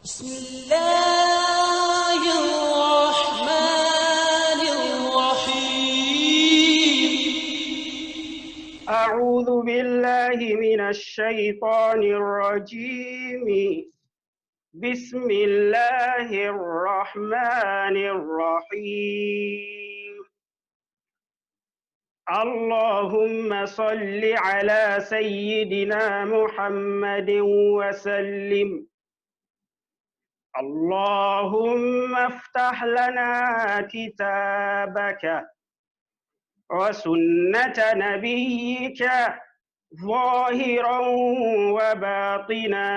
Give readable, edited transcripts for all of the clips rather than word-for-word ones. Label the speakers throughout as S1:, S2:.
S1: بسم الله الرحمن الرحيم.
S2: أعوذ بالله من الشيطان الرجيم. بسم الله الرحمن الرحيم. اللهم صل على سيدنا محمد وسلم. اللهم افتح لنا كتابك وسنة نبيك ظاهرا وباطنا،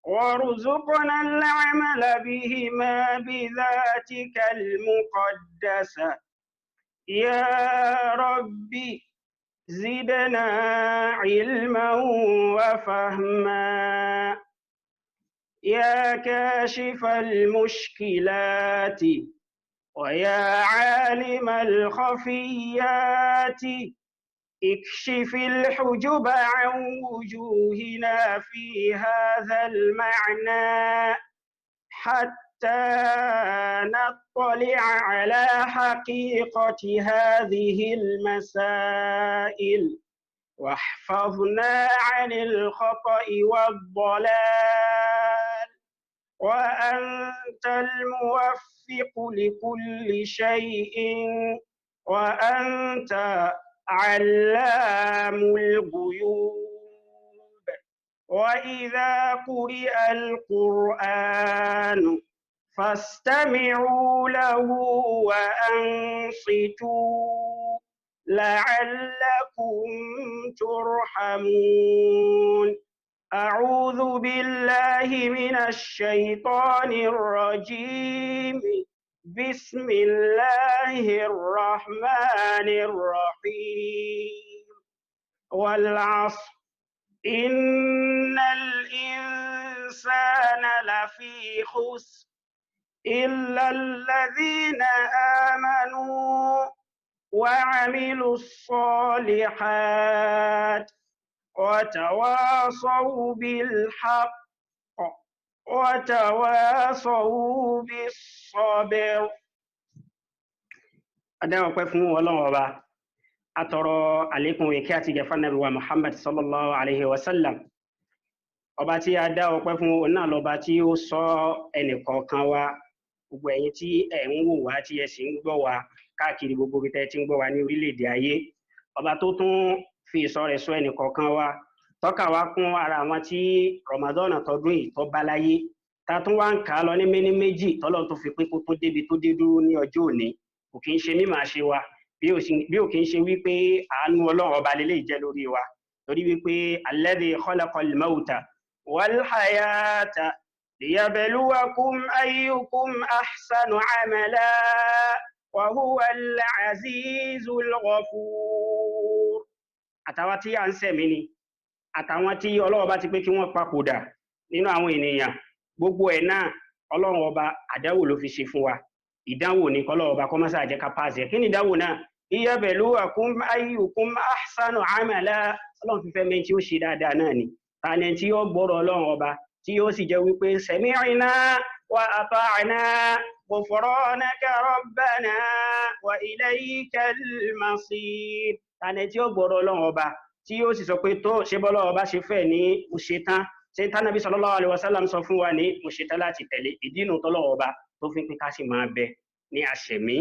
S2: وارزقنا العمل بهما بذاتك المقدسة. يا ربي زدنا علما وفهما، يا كاشف المشكلات ويا عالم الخفيات، اكشف الحجب عن وجوهنا في هذا المعنى حتى نطلع على حقيقة هذه المسائل، واحفظنا عن الخطأ والضلال، وأنت الموفق لكل شيء، وأنت علام الغيوب. وإذا قرئ القرآن فاستمعوا له وأنصتوا لعلكم ترحمون. أعوذ بالله من الشيطان الرجيم. بسم الله الرحمن الرحيم. والعصر إن الإنسان لفي خسر إلا الذين آمنوا وعملوا الصالحات وتواصوا بالحق وتواصوا بالصبر. Adáwọ̀ pẹ́ fún Ọlọ́run Ọba, atọrọ àlékún ìkẹ́ àti ìgẹ̀ fún Ànábì wa Muhammad sallallahu alaihi wasallam. Ọba tí a dá ọpẹ́ fún òun náà lọ́ba tí ó sọ ẹnìkọ̀ọ̀kan wa, gbogbo ẹ̀yin tí ẹ ń wò wá tí ẹ sì ń gbọ́ wa káàkiri gbogbo ibi tẹ́ ti ń gbọ́ wa ní orílẹ̀-èdè ayé. Ọba tó tún fi ìṣọ́ rẹ̀ ṣọ́ ẹnìkọ̀ọ̀kan wa, tọ́ka wá kún ara àwọn tí Ramadan tọdún yìí tó bá láyé, ta tún wá ń kà á lọ ní méní méjì tọ́lọ́run tó fi pé kó tó débi tó dé dúró ní ọjọ́ òní. Kò kí ń ṣe mímọ̀ ṣe wa bí ò kí ń ṣe wípé àánú Ọlọ́run ọba lélẹ́yìí jẹ́ lórí wa, torí wípé alladhi khalaqal mawta wal hayata liyabluwakum ayyukum ahsanu amala wa huwal azizul ghafur. Àtàwọn tí à ń sẹ̀mí ni àtàwọn tí Ọlọ́run bá ti pé kí wọ́n papòdà nínú àwọn ènìyàn, gbogbo ẹ̀ náà Ọlọ́run ọba àdánwò ló fi ṣe fún wa. Ìdánwò ní kọ́lọ́run ọba kó má ṣáà jẹ́ ká pàṣẹ. Kí ni ìdánwò náà? Liyabluwakum ayyukum ahsanu amala. Ọlọ́run fi fẹ́ mẹ́ni tí ó ṣe dáadáa náà ni. Tani tí ó gbọ́rọ̀ Ọlọ́run ọba tí ó sì jẹ́ wípé sami'na wa ata'na ghufranaka rabbana wa ilaykal masir. Tani tí ó gbọ́rọ̀ Ọlọ́run ọba tí ó sì sọ pé tó ṣe bọ́lọ́ ọba ṣe fẹ́ ní mo ṣe tán, ṣe tánàbí sallallahu alaihi wasallam sọ fún wa ní mo ṣe tán láti tẹ̀lé. Ìdínú tọ́lọ́run ọba tó fi ń pín ká sì máa bẹ ní àṣẹ̀mí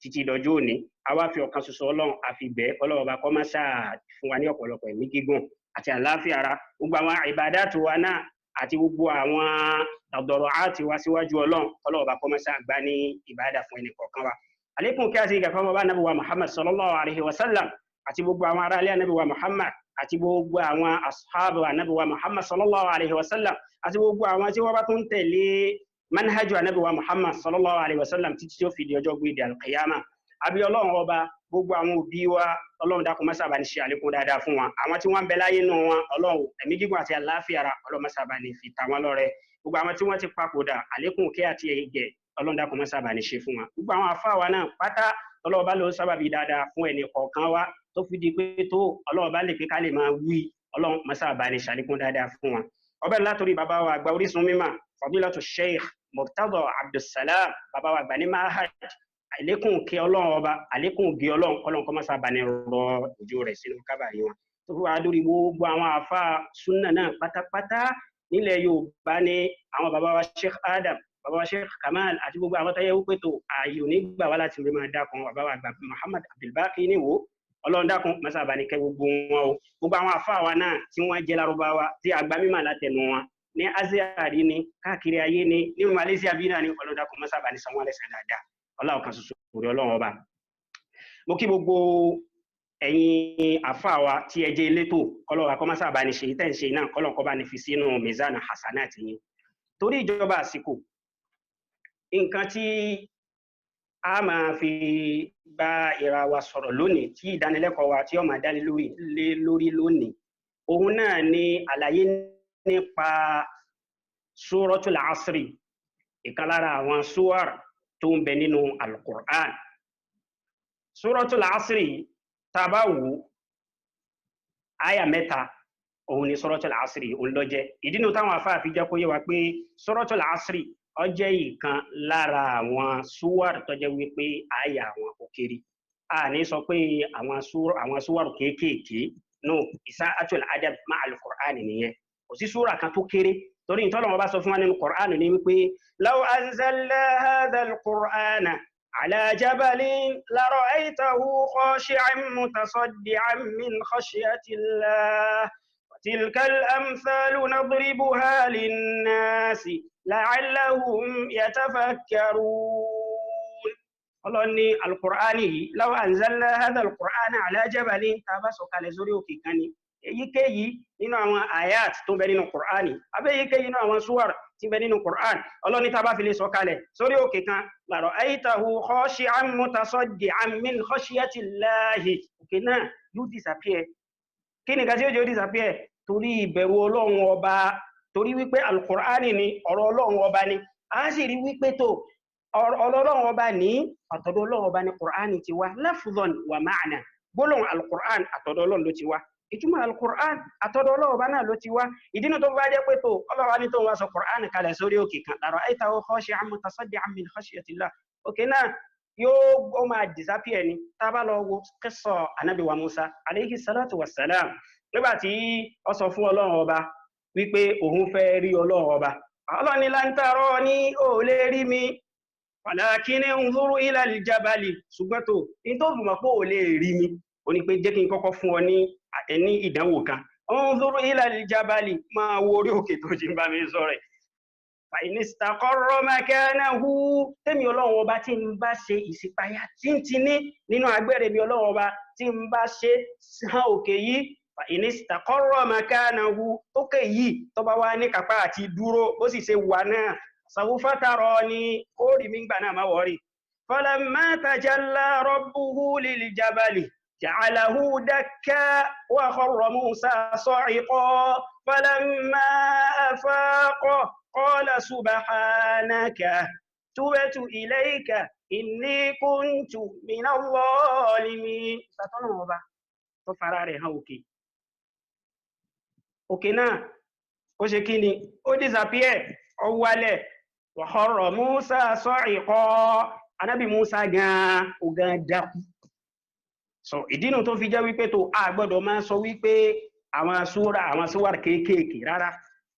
S2: títí dọjọ́ òní. A wá fi ọ̀kan ṣoṣo Ọlọ́run àfi bẹ́ẹ̀ Ọlọ́run ọba kó má ṣáà fún wa ní ọ̀pọ̀lọpọ̀ ẹ̀mí gígùn àti àlàáfíà ara. Gbogbo àwọn ìbádàtù wa náà àti gbogbo àwọn ọ̀dọ̀rọ̀ àti wa síwájú Ọlọ́run ọba kó má ṣáà gbà ní ìbádà fún ẹnì kọ̀ọ̀kan wa. Àlékún kí a sì gàfọ́ ọba Ànábì wa Muhammad sallallahu alaihi wasallam àti gbogbo àwọn ará ilé Ànábì wa Muhammad àti gbogbo àwọn ashabu Ànábì wa Muhammad sallallahu alaihi wasallam àti gbogbo àwọn tí wọ́n bá tún tẹ̀lé manhaju Ànábì wa Muhammad sallallahu alaihi wasallam títí tí ó fi di ọjọ́ gbé di alqiyama. Àbí Ọlọ́run ọba gbogbo àwọn òbí wa Ọlọ́run dákun má ṣe bá ní ṣe àlékún dáadáa fún wọn. Àwọn tí wọ́n ń bẹ láyé nù wọn Ọlọ́run ẹ̀mí gígùn àti àlàáfíà ara Ọlọ́run má ṣe bá ní fi ta wọn lọ́rẹ. Gbogbo àwọn tí wọ́n ti papòdà àlékún kẹ́ àti ìgẹ̀ Ọlọ́run dákun má ṣe bá ní ṣe fún wọn. Gbogbo àwọn àfáà wa náà pátá Ọlọ́run bá ló sábàbí dáadáa fún ẹnì kọ̀ọ̀kan wa tó fi di pé tó Ọlọ́run bá lè pé ká lè máa wí Ọlọ́run má ṣe bá ní ṣàlékún dáadáa fún wọn. ọbẹ̀ látòrí bàbá wa àgbà Orísun mímọ́ Fadilatu Sheikh Murtada Abdulsalam bàbá wa àgbà ní Mahad àlékún kí ọlọ́run ọba àlékún bí ọlọ́run kọ́ mọ́sá bá ní rọ òjò rẹ̀ sínú kábàárì wọn tó fi wá lórí gbogbo àwọn àfa súnà náà pátápátá nílẹ̀ Yorùbá ní àwọn bàbá wa Sheikh Adam bàbá wa Sheikh Kamal àti gbogbo àwọn táyé wípé tó ààyè onígbà wá láti rí máa dákun bàbá wa àgbà Muhammad Abdulbaki níwò ọlọ́run dákun mọ́sá bá ní kẹ́ gbogbo wọn o gbogbo àwọn àfa wa náà tí wọ́n jẹ́ Lárúbáwá tí àgbà mímọ̀ látẹnu wọn ní Aziari ní káàkiri ayé ní Malaysia bí náà ní ọlọ́run dákun mọ́sá bá ní sanwó alẹ́sẹ̀ dáadáa ọlọ́run kan ṣoṣo orí ọlọ́run ọba mo kí gbogbo ẹ̀yin àfáà wa tí ẹ jẹ́ elétò kọ́lọ́run akọ́mọ́sá bá ní ṣe tẹ́ ń ṣe náà kọ́lọ́run kọ́ bá ní fi sínú mizan hasanat yín torí ìjọba àsìkò nǹkan tí a máa fi bá ìra wa sọ̀rọ̀ lónìí tí ìdánilẹ́kọ̀ọ́ wa tí ó máa dání lórí lónìí òun náà ni àlàyé nípa Suratul Asri ìkan lára àwọn súwàr tó ń bẹ nínú Al-Qur'an Suratul Asri tabawu aya mẹ́ta òun ni Suratul Asri òun ló jẹ́ ìdínú táwọn afá fi jẹ́ kó yé wa pé Suratul Asri ó jẹ́ ìkan lára àwọn súwàr tó jẹ́ wípé aya àwọn ó kéré a ní sọ pé àwọn súwàr kéékèèké no isa'atul adab ma'al Qur'an nìyẹn kò sí súra kan tó kéré torí ìtọ́lọ́wọ́ bá sọ fún wa nínú Qur'an ní wípé law anzalna hadha al-Qur'ana ala jabalin la ra'aytahu khashi'an mutasaddi'an min khashyati Allah wa tilka al-amthalu nadribuha lin-nasi la'allahum yatafakkarun Ọlọ́run ní al-Qur'ani yìí law anzalna hadha al-Qur'ana ala jabalin tá bá sọ kalẹ̀ sórí òkè kan ni èyíkéyìí nínú àwọn ayat tó bẹ nínú Qur'ani àbí èyíkéyìí nínú àwọn suwar tí bẹ nínú Qur'an Ọlọ́run ní tá bá fi lè sọ kalẹ̀ sórí òkè kan la ra'aytahu khashi'an mutasaddi'an min khashyati Allahi òkè náà yóò disappear kí ni gàtí yóò disappear torí ìbẹ̀rù Ọlọ́run ọba torí wípé al-Qur'ani ni ọ̀rọ̀ Ọlọ́run ọba ni a sì rí wípé tó Ọlọ́run ọba ní àtọ̀dọ̀ Ọlọ́run ọba ní Qur'ani ti wá lafdhan wa ma'na gbólóhùn al-Qur'an àtọ̀dọ̀ Ọlọ́run ló ti wá ìtumọ̀ al-Qur'an àtọ̀dọ̀ Ọlọ́run ọba náà ló ti wá ìdínú tó bá jẹ́ pé tó Ọlọ́run ní tó wá sọ Qur'an kalẹ̀ sórí òkè kan la ra'aytahu khashi'an mutasaddi'an min khashyatillah òkè náà yóò máa disappear ni tá bá lọ wo qissa Ànábì wa Musa alayhi salatu wassalam nígbà tí ó sọ fún Ọlọ́run ọba wípé òun fẹ́ rí Ọlọ́run ọba Ọlọ́run ní lan tarani ó lè rí mi walakin unzuru ila al-jabali ṣùgbọ́n tó in tó fún mọ̀ pé ò lè rí mi ó ní pé jẹ́ kí n kọ́kọ́ fún ọ ní ìdánwò kan unzuru ila al-jabali máa wo orí òkè tó ti ń bá mi sọ̀rọ̀ fa in istaqarra makanahu tẹ́mi Ọlọ́run ọba tí ń bá ṣe ìṣípayá tí ń ti ní nínú agbẹ́rẹ́ mi Ọlọ́run ọba tí ń bá ṣe hàn òkè yìí fa in istaqarra makanahu tókè yìí tó bá wá ní kápá àti dúró bó sì ṣe wà náà سوف تراني قولي من بنا موري فلما تجلى ربه للجبل جعله دكا وخر موسى صعقا فلما أفاق قال سبحانك تبت إليك إني كنت من الظالمين فتنوبة تفراري هاوكي اوكينا وشكيني او disappear او wálẹ̀ wàhọ́rọ̀ Musa sọ́ìkọ́ anábì Musa gan dákú so ìdínú tó fi jẹ́ wípé tó a gbọ́dọ̀ máa sọ wípé àwọn súwàr kéékèèké rárá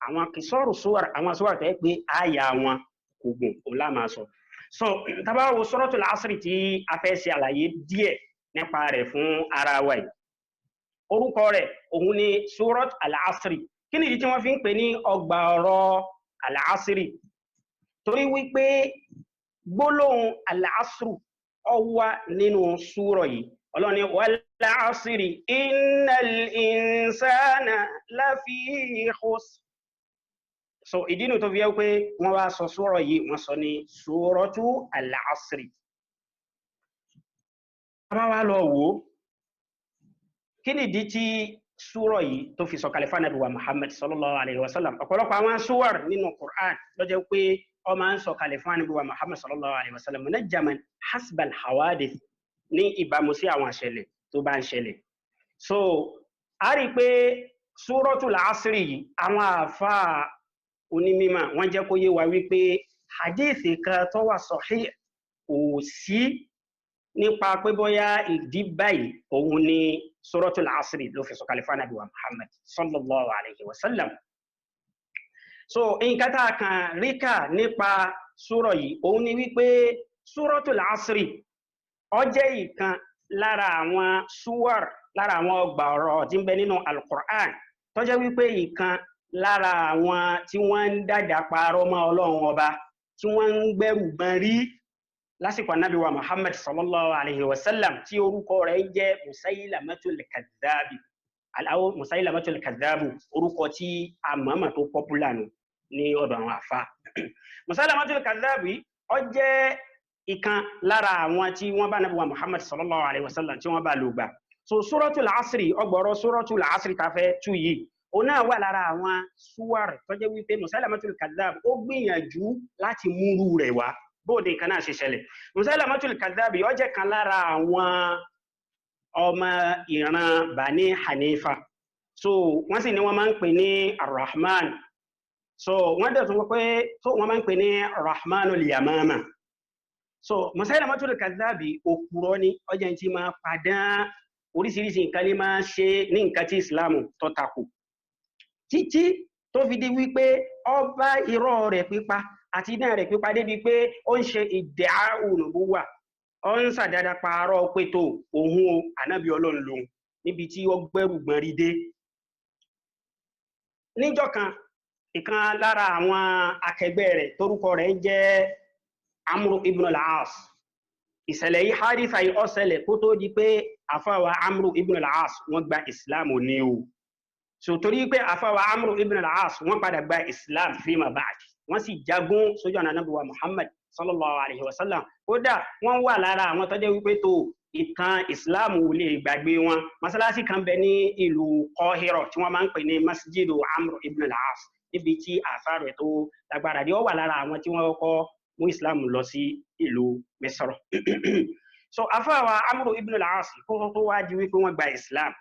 S2: àwọn kìsọ́rù súwàr àwọn súwàr tó yẹ pé àyà wọn kò gùn kò lámà sọ so tá bá wo Suratul Asri tí a fẹ́ ṣe àlàyé díẹ̀ nípa rẹ̀ fún ara wa yìí orúkọ rẹ̀ òun ni Surat al-Asri kí ni ìdí tí wọ́n fi ń pè ní ọgbà ọ̀rọ̀ al-Asri torí wípé gbólóhùn al-Asru ó wà nínú súrọ̀ yìí Ọlọ́run ní wal-'asri innal insana lafi khusr so ìdínú tó fi yẹ pé wọ́n wá sọ súrọ̀ yìí wọ́n sọ ní Suratu al-Asri bá wá lọ wò kí ni ìdí tí súrọ̀ yìí tó fi sọ̀kalẹ̀ fún Ànábì wa Muhammad sallallahu alayhi wa sallam ọ̀pọ̀lọpọ̀ àwọn súwàr nínú Qur'an ló jẹ́ pé ó máa ń sọ̀kalẹ̀ fún Ànábì wa Muhammad sallallahu alayhi wa sallam munajjaman hasbal hawadith ní ìbámu sí àwọn àṣẹlẹ̀ tó bá ń ṣẹlẹ̀ so a rí pé Suratul Asri yìí àwọn àfáà onímímọ̀ wọ́n jẹ́ kó yé wa wípé hadithi kan tó wà sahih kò sí nípa pé bóyá ìdí báyìí òun ni Suratul Asri ló fi sọ̀kalẹ̀ fún Ànábì wa Muhammad sallallahu alayhi wa sallam. So nǹkan tá a kàn rí kà nípa súrọ̀ yìí òun ni wípé Suratul Asri ó jẹ́ ìkan lára àwọn súwar lára àwọn ọgbà ọ̀rọ̀ tí ń bẹ nínú Al-Qur'an tó jẹ́ wípé ìkan lára àwọn tí wọ́n ń dàdà parọ́ mọ́ Ọlọ́run ọba tí wọ́n ń gbẹ́rù gbọ́n rí lásìkò Ànábì wa Muhammad sallallahu alayhi wa sallam tí orúkọ rẹ̀ jẹ́ Musailamatul Kadhabi aláwọ̀ Musailamatul Kadhabu orúkọ tí a mọ̀ọ́mọ̀ tó pọ́pùlà nù ní ọ̀dọ̀ àwọn àfá. Musailamatul Kadhabi ó jẹ́ ìkan lára àwọn tí wọ́n bá Ànábì wa Muhammad sallallahu alayhi wa sallam tí wọ́n bá lò gbà. So Suratul Asri ọgbọ̀rọ̀ Suratul Asri ta fẹ́ tú yìí òun náà wà lára àwọn súwárì tó jẹ́ wípé Musailamatul Kadhabi ó gbìyànjú láti múrú rẹ̀ wá bóde nǹkan náà ṣe ṣẹlẹ̀. Musailamatul Kadhabi ó jẹ́ kan lára àwọn ọmọ ìran Bani Hanifa. So wọ́n sì ní wọ́n máa ń pè ní Ar-Rahman. So wọ́n dẹ̀ tún pé wọ́n máa ń pè ní Rahmanul Yamama. So Musailamatul Kadhabi òpùrọ́ ni ó jẹ́ tí máa padà oríṣiríṣi nǹkan ní máa ṣe ní nǹkan tí Ìsìlámù tó takò. Títí tó fi di wípé ó bá irọ́ rẹ̀ pípa àti iná rẹ̀ pípa débi pé ó ń ṣe ìdẹ̀áhù nubuwwa ó ń sàdádá parọ́ pé tó òun o ànábì Ọlọ́run lòun níbi tí ó gbẹ́rù gbọ́n rí dé. Níjọ́ kan ìkan lára àwọn akẹgbẹ́ rẹ̀ torúkọ rẹ̀ jẹ́ Amru ibn al-As. Ìṣẹ̀lẹ̀ yìí haditha yìí ó ṣẹlẹ̀ kó tó di pé àfáwà Amru ibn al-As wọ́n gba Islam ní o. So torí pé àfáwà Amru ibn al-As wọ́n padà gba Islam fima ba'd wọ́n sì jagun sójú ọ̀nà Ànábì wa Muhammad sallallahu alayhi wa sallam. Kódà wọ́n wà lára àwọn tó jẹ́ wípé tó ìtàn Islam ò lè gbàgbé wọn. Masalasi kan bẹ ní ìlú Qahira tí wọ́n máa ń pè ní Masjidu Amru ibn al-As níbi tí àṣà rẹ̀ tó lágbára dé ó wà lára àwọn tí wọ́n kọ́ mú Islam lọ sí ìlú Misr. So àfáwà Amru ibn al-As kó tó wá di wípé wọ́n gba Islam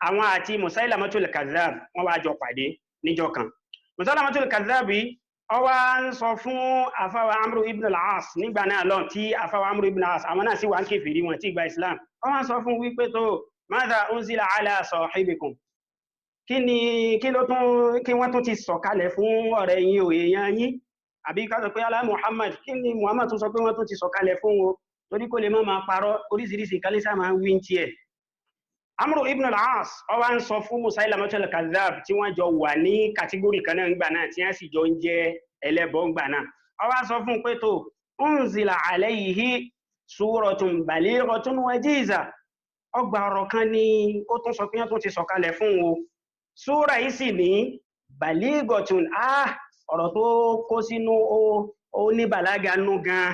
S2: àwọn àti Musailamatul Kadhab wọ́n wá jọ pàdé níjọ́ kan. Musailamatul Kadhab ó wá ń sọ fún àfáwà Amru ibn al-As nígbà náà lọ tí àfáwà Amru ibn al-As àwọn náà sì wá ń kèfèrí wọn tí gba Islam. Ó wá ń sọ fún wípé tó madha unzila ala sahibikum kí wọ́n tún ti sọ̀kalẹ̀ fún ọ̀rẹ́ yín o èèyàn yín àbí ká sọ pé alá Muhammad kí ni Muhammad tún sọ pé wọ́n tún ti sọ̀kalẹ̀ fún o torí kó lè máa parọ́ oríṣiríṣi kálísà máa ń wí tí ẹ̀. Amru ibn al-As ó wá ń sọ fún Musailamatul Kadhab tí wọ́n jọ wà ní kàtígórì kan náà ńgbà náà tí wọ́n sì jọ ń jẹ́ ẹlẹ́bọ ńgbà náà. Ó wá sọ fún pé tó unzila alayhi suratun balighatun wajiza ọgbà ọ̀rọ̀ kan ni ó tún sọ pé wọ́n tún ti sọ̀kalẹ̀ fún o. Súra yìí sì ní balighatun ọ̀rọ̀ tó kó sínú ó ní bàlágà nú gan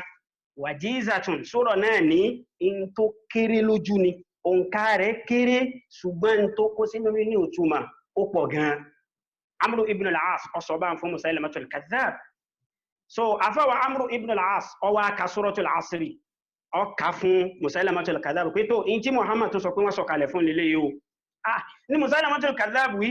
S2: wajizatun súra náà ní in tó kéré lójú ni òǹkà rẹ̀ kéré ṣùgbọ́n tó kó sínú ní òtúmọ̀ ó pọ̀ gan. Amru ibn al-As ọ̀sọ̀bá fún Musailamatul Kadhab. So àfáwà Amru ibn al-As ó wá ka Suratul Asri ó kà fún Musailamatul Kadhab pé tó in tí Muhammad tó sọ pé wọ́n sọ̀kalẹ̀ fún lílé yóò ní Musailamatul Kadhab wí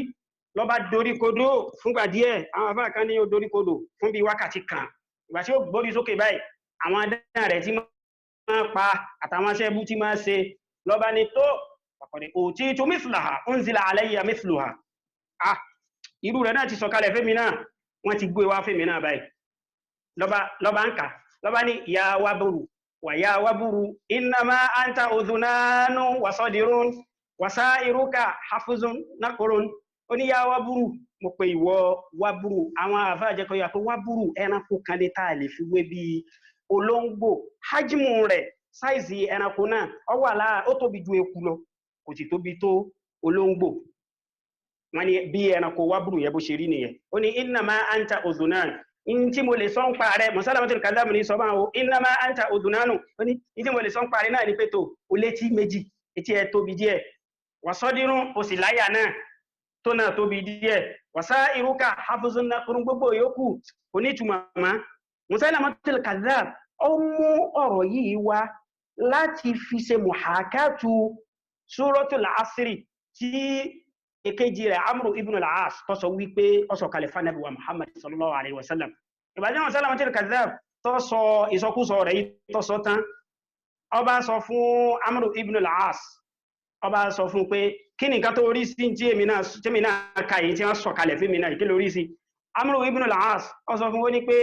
S2: ló bá dorí kodò fúngbà díẹ̀ àwọn àfáà kan ní ó dorí kodò fún bí wákàtí kan ìgbà tí ó gbórí sókè báyìí àwọn adán rẹ̀ tí máa pa àtàwọn aṣẹ́bú tí máa ṣe lọ́ba ni tó ọ̀pọ̀dé òtí tó mithlaha unzila alayya mithluha irú rẹ̀ náà ti sọ̀kalẹ̀ fẹ́mi náà wọ́n ti gbé wá fẹ́mi náà báyìí lọ́ba ń kà lọ́ba ní ya waburu wa ya waburu innama anta udhunanu wa sadirun wa sa'iruka hafuzun naqrun ó ní ya waburu mo pe ìwọ waburu àwọn àfáà jẹ́ kó yà pé waburu ẹranko kan ní tá a lè fi wé bí olóńgbò hajmu rẹ̀ sáìsì ẹranko náà ó tóbi ju eku lọ kò sì tóbi tó olóńgbò wọ́n ní bí ẹranko waburu yẹ bó ṣe rí nìyẹn ó ní innama anta udhunan in tí mo lè sọ ń pa rẹ̀ Musailamatul Kadhab ní sọ bá wọn innama anta udhunanu ó ní in tí mo lè sọ ń pa rẹ̀ náà ní pé tó o létí méjì etí ẹ tóbi díẹ̀ wasadirun o sì láyà náà tó náà tóbi díẹ̀ wasairuka hafuzun naqrun gbogbo yòókù kò ní ìtumọ̀ mọ́. Musailamatul Kadhab ó mú ọ̀rọ̀ yìí wá láti fi ṣe muhakatu Suratul Asri tí èkejì rẹ̀ Amru ibn al-As tó sọ wípé ó sọ kalẹ̀ fún Ànábì wa Muhammad sallallahu alaihi wasallam ìbàjẹ́ wọn Musailama al-Kadhdhab tó sọ ìsọkúsọ rẹ̀ yìí tó sọ tán ó bá sọ fún Amru ibn al-As ó bá sọ fún pé kí ni nǹkan tó rí sí tí èmi náà ka yìí tí wọ́n sọ kalẹ̀ fún mi náà kí ló rí sí Amru ibn al-As ó sọ fún wọn ní pé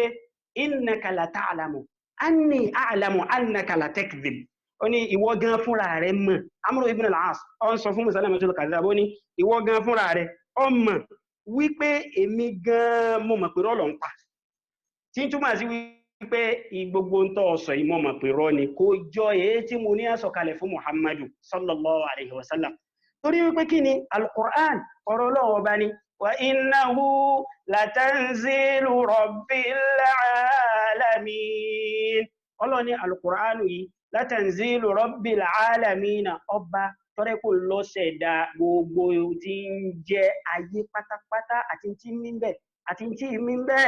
S2: innaka la ta'lamu anni a'lamu annaka la takdhib ó ní ìwọ gan fúnra rẹ̀ mọ̀ Amru ibn al-As ó ń sọ fún Musailama al-Kadhdhab ó ní ìwọ gan fúnra rẹ̀ ó mọ̀ wípé èmi gan mo mọ̀ pé rọ́lọ́ ń pa tí ń túmọ̀ sí wípé gbogbo ń tọ́ ọ̀sọ̀ yìí mo mọ̀ pé rọ́ ni kò jọ èyí tí mo ní àsọ̀kalẹ̀ fún Muhammadu sallallahu alaihi wasallam torí wípé kí ni al-Qur'an ọ̀rọ̀ Ọlọ́run ọba ni wa innahu latanzilu rabbil alamin Ọlọ́run ní al-Qur'an yìí latanzilu rabbil alamin ọba tọ́rẹ́ kò lọ ṣẹ̀dá gbogbo tí ń jẹ́ ayé pátápátá àti tí mí bẹ́ àti tí mí bẹ́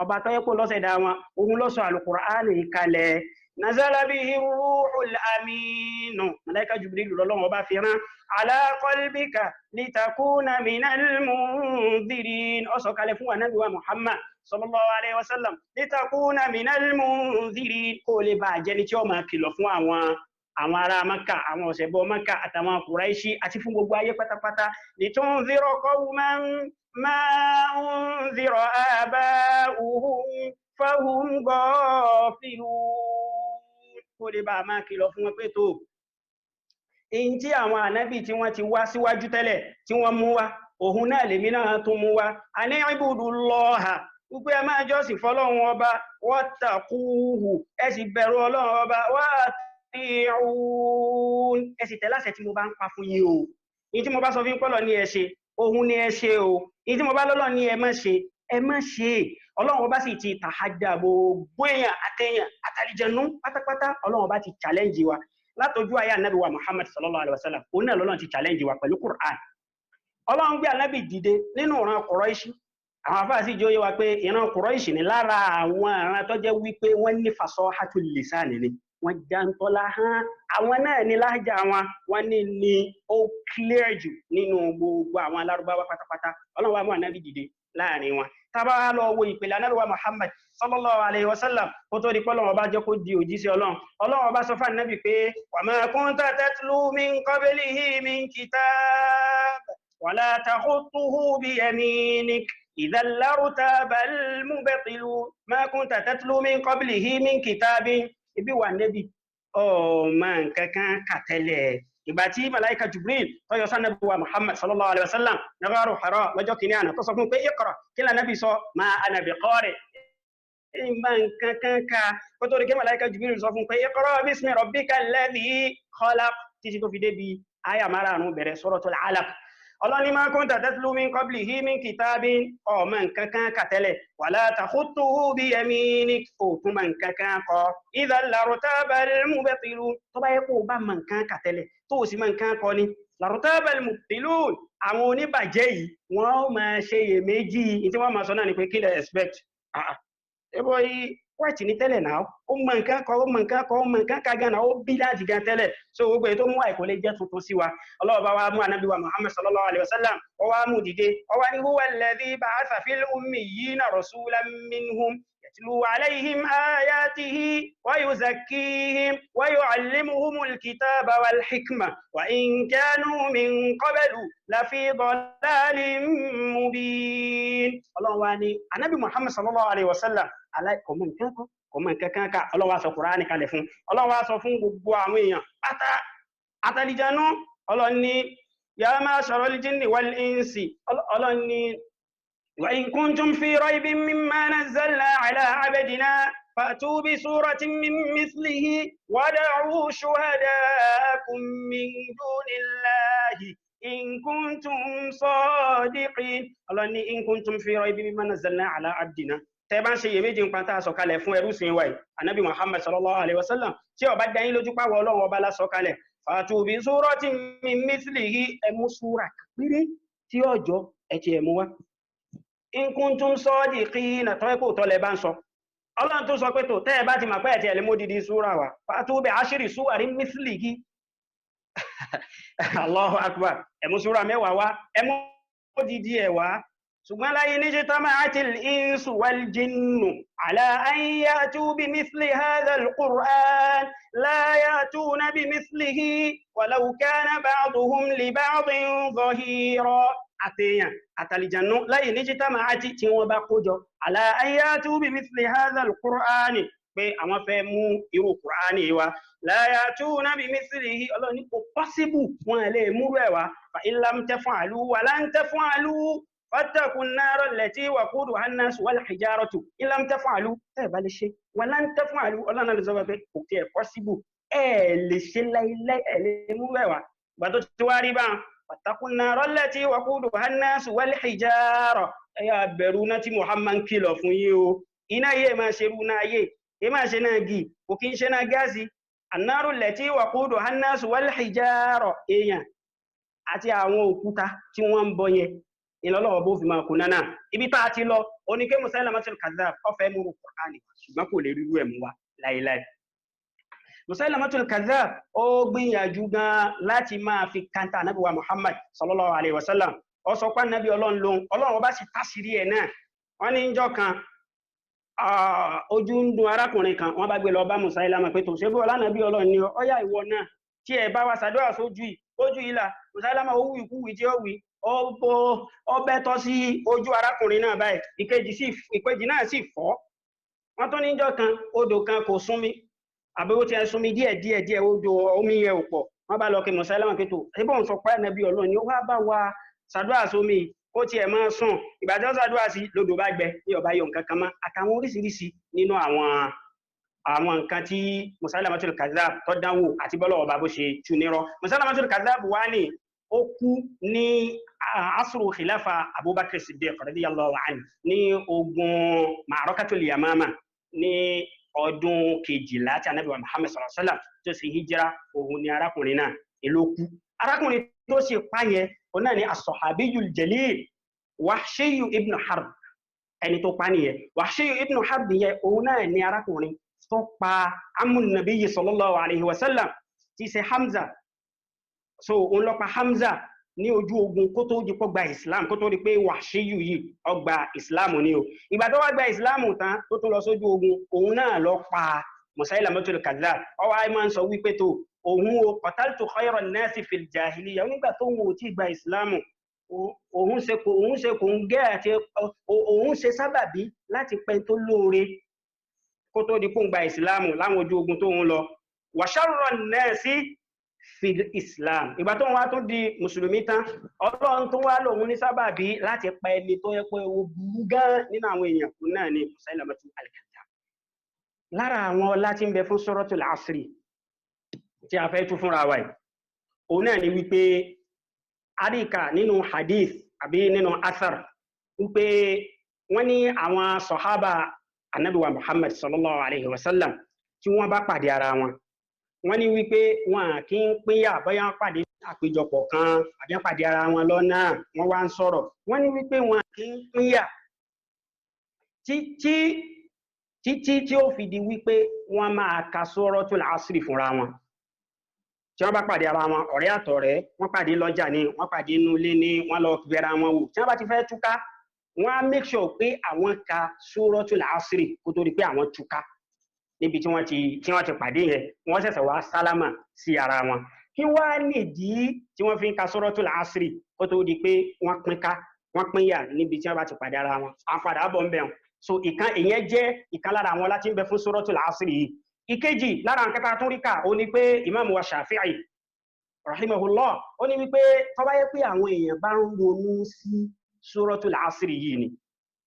S2: ọba tọ́rẹ́ kò lọ ṣẹ̀dá wọn ohun ló sọ al-Qur'an kalẹ̀ nazala bihi ruhul amin malaika Jibril lọ́lọ́run ọba fi rán ala qalbika litakuna minal munzirin ó sọ kalẹ̀ fún Ànábì wa Muhammad sallallahu alaihi wasallam litakuna minal munzirin kó lè bá jẹ́ni tí ó máa kìlọ̀ fún àwọn ará Mákà àwọn ọ̀sẹ̀bọ Mákà àtàwọn Kùráìṣì àti fún gbogbo ayé pátápátá litunzira qawman ma unzira aba'uhum fahum ghafilun kó lè bá máa kìlọ̀ fún wọn pé tó èyí tí àwọn ànábì tí wọ́n ti wá síwájú tẹ́lẹ̀ tí wọ́n mú wá òun náà lèmi náà tún mú wá ani ibudullaha wípé ẹ máa jọ́sìn fọ́lọ́run ọba wattaquhu ẹ sì bẹ̀rù Ọlọ́run ọba ẹ sì tẹ̀lé àṣẹ tí mo bá ń pa fún yín o ní tí mo bá sọ fún pọ́lọ̀ ní ẹ ṣe ohun ni ẹ ṣe o ní tí mo bá lọ́lọ́ ní ẹ má ṣe Ọlọ́run ọba sì ti tàhádà gbogbo èèyàn àtẹ̀yàn àtàlìjẹnú pátápátá Ọlọ́run ọba ti challenge wa látọjú ayé Ànábì wa Muhammad sallallahu alaihi wasallam òun náà lọ́lọ́run ti challenge wa pẹ̀lú Qur'an Ọlọ́run gbé Ànábì dìde nínú ìran Quraishi àwọn afáà sì jẹ́ wa pé ìran Quraishi ni lára àwọn ìran tó jẹ́ wípé wọ́n ní fasahatul lisan ni wọ́n jantọ́lá hàn àwọn náà ní lájà wọn ní ó clear jù nínú gbogbo àwọn alárúbáwá pátápátá Ọlọ́run wa mú Ànábì dìde láàrin wọn tábà lọ wo ìpìlẹ̀ Ànábì wa Muhammad sallallahu alaihi wasallam kó tó di pé Ọlọ́run ọba jẹ́ kó di òjíṣẹ́ Ọlọ́run ọba sọ fún Ànábì pé wa ma kunta tatlu min qablihi min kitab wala takhutuhu biyaminik idhan lartaba al-mubtilun ma kunta tatlu min qablihi min kitabin ibi wà Ànábì ọmọ nǹkankan kàtẹ́lẹ̀ ìgbà tí malaika Jibril tó yọ sá Ànábì wa Muhammad sallallahu alaihi wasallam nagaru Hira lọ́jọ́ kìíní àná tó sọ fún pé iqra kí la Ànábì sọ ma ana biqari ìmọ̀ nǹkankan ká kó tó rí kí malaika Jibril sọ fún pé iqra bismi rabbikal ladhi khalaq títí tó fi dé bí àyà márùn-ún bẹ̀rẹ̀ suratul Alaq Ọlọ́ni ma kunta tatlu min qablihi min kitabin ọmọ nǹkankan kàtẹ́lẹ̀ wala takhutuhu biyaminik òtún mọ̀ nǹkankan kọ idhan lartaba al-mubtilun tó bá yẹ kó bá mọ̀ nǹkan kàtẹ́lẹ̀ tó sì mọ̀ nǹkan kọ ni lartaba al-mubtilun àwọn oníbàjẹ́ yìí wọ́n máa ṣe iyèméjì tí wọ́n máa sọ náà ni pé kí lẹ expect ẹbọ yìí wáìtì ní tẹ́lẹ̀ náà ó mọ̀ nǹkan ká gan náà ó bí láti gan tẹ́lẹ̀ so gbogbo èyí tó mú àìkò lè jẹ́ tuntun sí wa Ọlọ́run bá wá mú Ànábì wa Muhammad sallallahu alaihi wasallam ó wá mú dìde ó wá ní huwa alladhi ba'atha fil ummiyina rasulan minhum yatlu alayhim ayatihi wa yuzakkihim wa yu'allimuhumul kitaba wal hikma wa in kanu min qablu lafi dalalin mubin Ọlọ́run wá ní Ànábì Muhammad sallallahu alaihi wasallam kọmọ nǹkan ká Ọlọ́run wá sọ Kùránì kalẹ̀ fún Ọlọ́run wá sọ fún gbogbo àwọn èèyàn àtàlìjànú Ọlọ́run ní ya ma'sharal jinni wal insi Ọlọ́run ní wa in kuntum fi raybin mimma nazzalna ala abdina fa'tu bi suratin min mithlihi wad'u shuhada'akum min dunillahi in kuntum sadiqin Ọlọ́run ní in kuntum fi raybin mimma nazzalna ala abdina tẹ́bá ń ṣe iyèméjì ń pàtà sọ̀kalẹ̀ fún ẹrúsìn wa Ànábì Muhammad sallallahu alaihi wasallam tí ó bá dáyín lójú pàwọ̀ Ọlọ́run ọba la sọ̀kalẹ̀ fa'tu bi suratin min mithlihi ẹmú súra péré tí ọjọ́ ẹ̀tì ẹ̀mú wá in kuntum sadiqina tọ́ ẹ̀kọ́ tọ́lẹ̀ bá ń sọ Ọlọ́run tó sọ pé tó tẹ́ bá ti mà pẹ́ ẹ̀tì ẹ̀lẹ́mú didi súra wa fa'tu bi ashri suwarin mithlihi Allahu akbar ẹmú súra mẹ́wàá wá ẹmú odidi ẹ̀wá ṣùgbọ́n láyé nijtama'atil insu wal jinnu ala an ya'tu bimithli hadha al-Qur'an la ya'tuna bimithlihi walau kana ba'duhum li ba'din dhahira. Àtèèyàn àtàlìjànú láyé nijtama'ati tí wọ́n bá kójọ ala an ya'tu bimithli hadha al-Qur'an pé àwọn fẹ́ mú irú Qur'ani wa la ya'tuna bimithlihi Ọlọ́run ní kò possible wọn lè múrú ẹ̀ wá fa in lam taf'alu wa lan taf'alu فاتقوا النار التي وقودها الناس والحجارة إن لم تفعلوا بل شيء ولن تفعلوا الله نزوجك اوكي possible لي شيء لا لا مو بدو تواريبا فاتقوا النار التي وقودها الناس والحجارة يا برونة محمد كيلو fún yín o iná yé má ṣe runa yé e má ṣe na gi kò kin ṣe na gazi النار التي وقودها الناس والحجارة èyàn àti àwọn òkúta tí wọ́n bọ yẹn ìlọ́lọ́wọ́ bó fi máa kú náà ibi tá a ti lọ oníké Musailamatul Kadhdhab ọfẹ́ mú Kùránì ṣùgbọ́n kò lè rírú ẹ̀ mú wa láìláì. Musailamatul Kadhdhab ó gbìyànjú gan láti máa fi kanta Ànábì wa Muhammad sallallahu alayhi wa sallam ó sọ pé Ànábì Ọlọ́run lòun Ọlọ́run bá sì tásìrí ẹ̀ náà wọ́n ní njọ́ kan ojú ń dun arákùnrin kan wọ́n bá gbé lọ bá Musailama pé tó ṣe bí Ànábì Ọlọ́run ni ọyá ìwọ náà tí ẹ bá wa ṣàdúrà sójú ìlà Musailama ó wù ìkúwì tí ó wì ọbẹ̀ tọ́ sí ojú arákùnrin náà báyìí ìkejì náà sì fọ́ wọ́n tó níjọ́ kan odò kan kò súnmi àbí ó ti ẹ súnmi díẹ̀ odò omi yẹn ò pọ̀ wọ́n bá lọ kí Musailama pé tó ẹbọ́n sọ pé Ànábì Ọlọ́run ni ó wá bá wa ṣàdúrà sómi ó tiẹ̀ máa sùn ìgbà tí ó ṣàdúrà sí lodò bá gbẹ ní ọba yọ nǹkan kan mọ́ àtàwọn oríṣiríṣi nínú àwọn nǹkan tí Musailamatul Kadhdhab tó dánwò àti bọ́lọ̀ ọba bó ṣe tú nírọ́ Musailamatul Kadhdhab wá ní ó kú ní asru khilafa Abubakar Siddiq radiyallahu anhu ní ogun Ma'rakatul Yamama ní ọdún kejìlá tí Ànábì wa Muhammad sallallahu alaihi wasallam tó sì hijira òun ni arákùnrin náà èló kú arákùnrin tó sì pààyẹ òun náà ni as-sahabiyul jalil Wahshiyu ibn Harb ẹni tó pa nìyẹn Wahshiyu ibn Harb yẹn òun náà ni arákùnrin tó pa amun nabiyyi sallallahu alaihi wasallam tí ṣe Hamza so òun ló pa Hamza ní ojú ogun kó tó di pọ́ gba Islam kó tó di pé Wahshiyu yìí ó gba Islam ní o ìgbà tó wá gba Islam tán tó tún lọ sójú ogun òun náà ló pa Musailamatul Kadhdhab ó wá máa ń sọ wípé tó òun o qataltu khayran nasi fil jahiliya nígbà tó òun ò tí gba Islam òun ṣe kò ń gẹ́ àti òun ṣe sábàbí láti pẹ́ tó lóore kó tó di pọ́ gba Islam láwọn ojú ogun tó ń lọ wa sharran nasi fil Islam ìgbà tó wá tó di mùsùlùmí tán Ọlọ́run tó wá lòun ní sábàbí láti pa ẹni tó yẹ pé ó burú gan nínú àwọn èèyàn kù náà ni Musailamatul Kadhdhab lára àwọn láti ń bẹ fún Suratul Asri tí a fẹ́ tú fúnra wa yìí òun náà ni wípé àríkà nínú hadith àbí nínú athar wípé wọ́n ní àwọn sọ̀hábà Ànábì wa Muhammad sallallahu alaihi wasallam tí wọ́n bá pàdé ara wọn wọ́n ní wípé wọn kì í pínyà bóyá pàdé àpéjọpọ̀ kan àbí pàdé ara wọn lọ́nà wọ́n wá ń sọ̀rọ̀ wọ́n ní wípé wọn kì í pínyà tí ó fi di wípé wọ́n máa ka Suratul Asri fúnra wọn tí wọ́n bá pàdé ara wọn ọ̀rẹ́ àtọ̀rẹ́ wọ́n pàdé lọ́jà ni wọ́n pàdé inú ilé ni wọ́n lọ bẹ̀rẹ̀ wọn wò tí wọ́n bá ti fẹ́ túká wọ́n á make sure pé àwọn ka Suratul Asri kó tó di pé àwọn túká níbi tí wọ́n ti pàdé yẹn wọ́n ṣẹ̀ṣẹ̀ wá sálámà sí ara wọn kí wá nìdí tí wọ́n fi ń ka Suratul Asri kó tó di pé wọ́n pínyà níbi tí wọ́n bá ti pàdé ara wọn àpadà bọ̀ ń bẹ̀rùn so ìyẹn jẹ́ ìkan lára àwọn láti ń bẹ fún Suratul Asri yìí ìkejì lára nǹkan tá a tún rí kà ó ní pé Imam wa Shafi'i rahimahullah ó ní wípé tó bá yẹ pé àwọn èèyàn bá ń ronú sí Suratul Asri yìí ni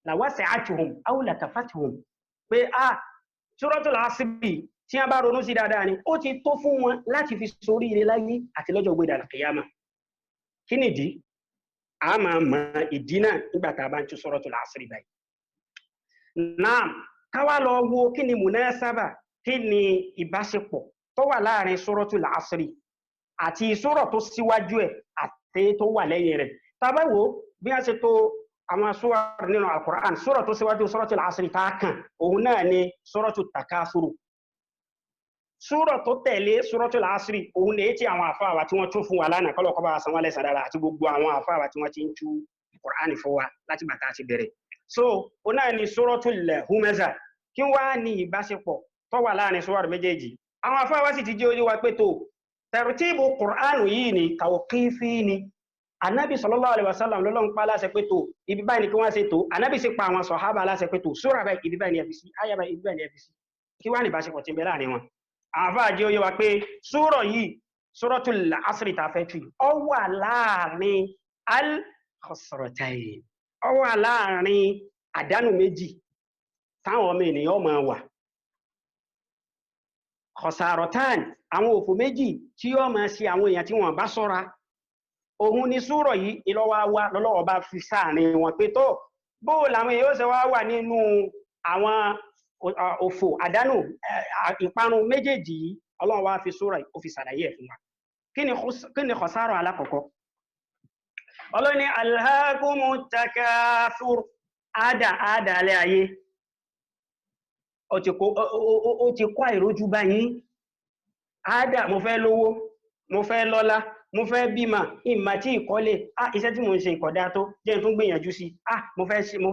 S2: lawasi'atuhum aw lakafatuhum pé Suratul Asri tí wọ́n bá ronú sí dáadáa ni ó ti tó fún wọn láti fi sórí ilé láyé àti lọ́jọ́ gbé dàlà kìyàmà kí nìdí a máa mọ ìdí náà nígbà tá a bá ń tú Suratul Asri báyìí náà káwá lọ wo kí ni munasaba kí ni ìbáṣepọ̀ tó wà láàrin Suratul Asri àti sura tó síwájú ẹ̀ àti tó wà lẹ́yìn rẹ̀ tá bá wò bí wọ́n ṣe tó àwọn sura nínú Al-Qur'an sura tó síwájú Suratul Asri tá kàn òun náà ni Suratul Takasur sura tó tẹ̀lé Suratul Asri òun lè tí àwọn àfáà wa tí wọ́n tún fún wa lánàá kọ́lọ́kọ́ bá san wọ́n lẹ́san dára àti gbogbo àwọn àfáà wa tí wọ́n ti ń tú Qur'an fún wa láti bàtà àti bẹ̀rẹ̀. So ọ̀nà ni Suratul Humaza kí wá ní ìbáṣepọ̀ tó wà láàrin sura méjèèjì. Àwọn afáwá sì ti jẹ́ oyé wa pé tó tartibu Qur'an yìí ni tawqifi ni. Ànábì sallallahu alaihi wasallam lọ́lọ́run pa láṣẹ pé tó ibi báyìí ni kí wọ́n ṣe tó. Ànábì sì pa àwọn sàhábà láṣẹ pé tó sura báyìí ibi báyìí ni ẹ fi sí, àyà báyìí ibi báyìí ni ẹ fi sí. Kí wá ní ìbáṣepọ̀ tí ń bẹ láàrin wọn. Àwọn afáà jẹ́ oyé wa pé sura yìí Suratul Asri ta fẹ́ tú ó wà láàrin al-khasratayn ó wà láàrin àdánù méjì táwọn ọmọ ènìyàn máa wà. Khasaratan àwọn òfò méjì tí ó máa ṣe àwọn èèyàn tí wọ́n bá ṣọ́ra. Òun ni súrọ̀ yìí ìlọ́wà wá lọ́lọ́wọ́ bá fi sáàrin wọn pé tó bó làwọn èèyàn ṣe wá wà nínú àwọn òfò àdánù ìparun méjèèjì yìí Ọlọ́run wá fi súrọ̀ ó fi ṣàlàyé ẹ̀ fún wa. Kí ni khasara alákọ̀ọ́kọ́? Ọlọ́run ní alhaakumut takathur àádà alẹ́ ayé ó ti kó àìrójú báyìí. Àádà mo fẹ́ lówó, mo fẹ́ lọ́lá, mo fẹ́ bímọ, ìmà tí ìkọ́lé, iṣẹ́ tí mo ń ṣe ìkọ̀dá tó jẹ́ tún gbìyànjú sí, mo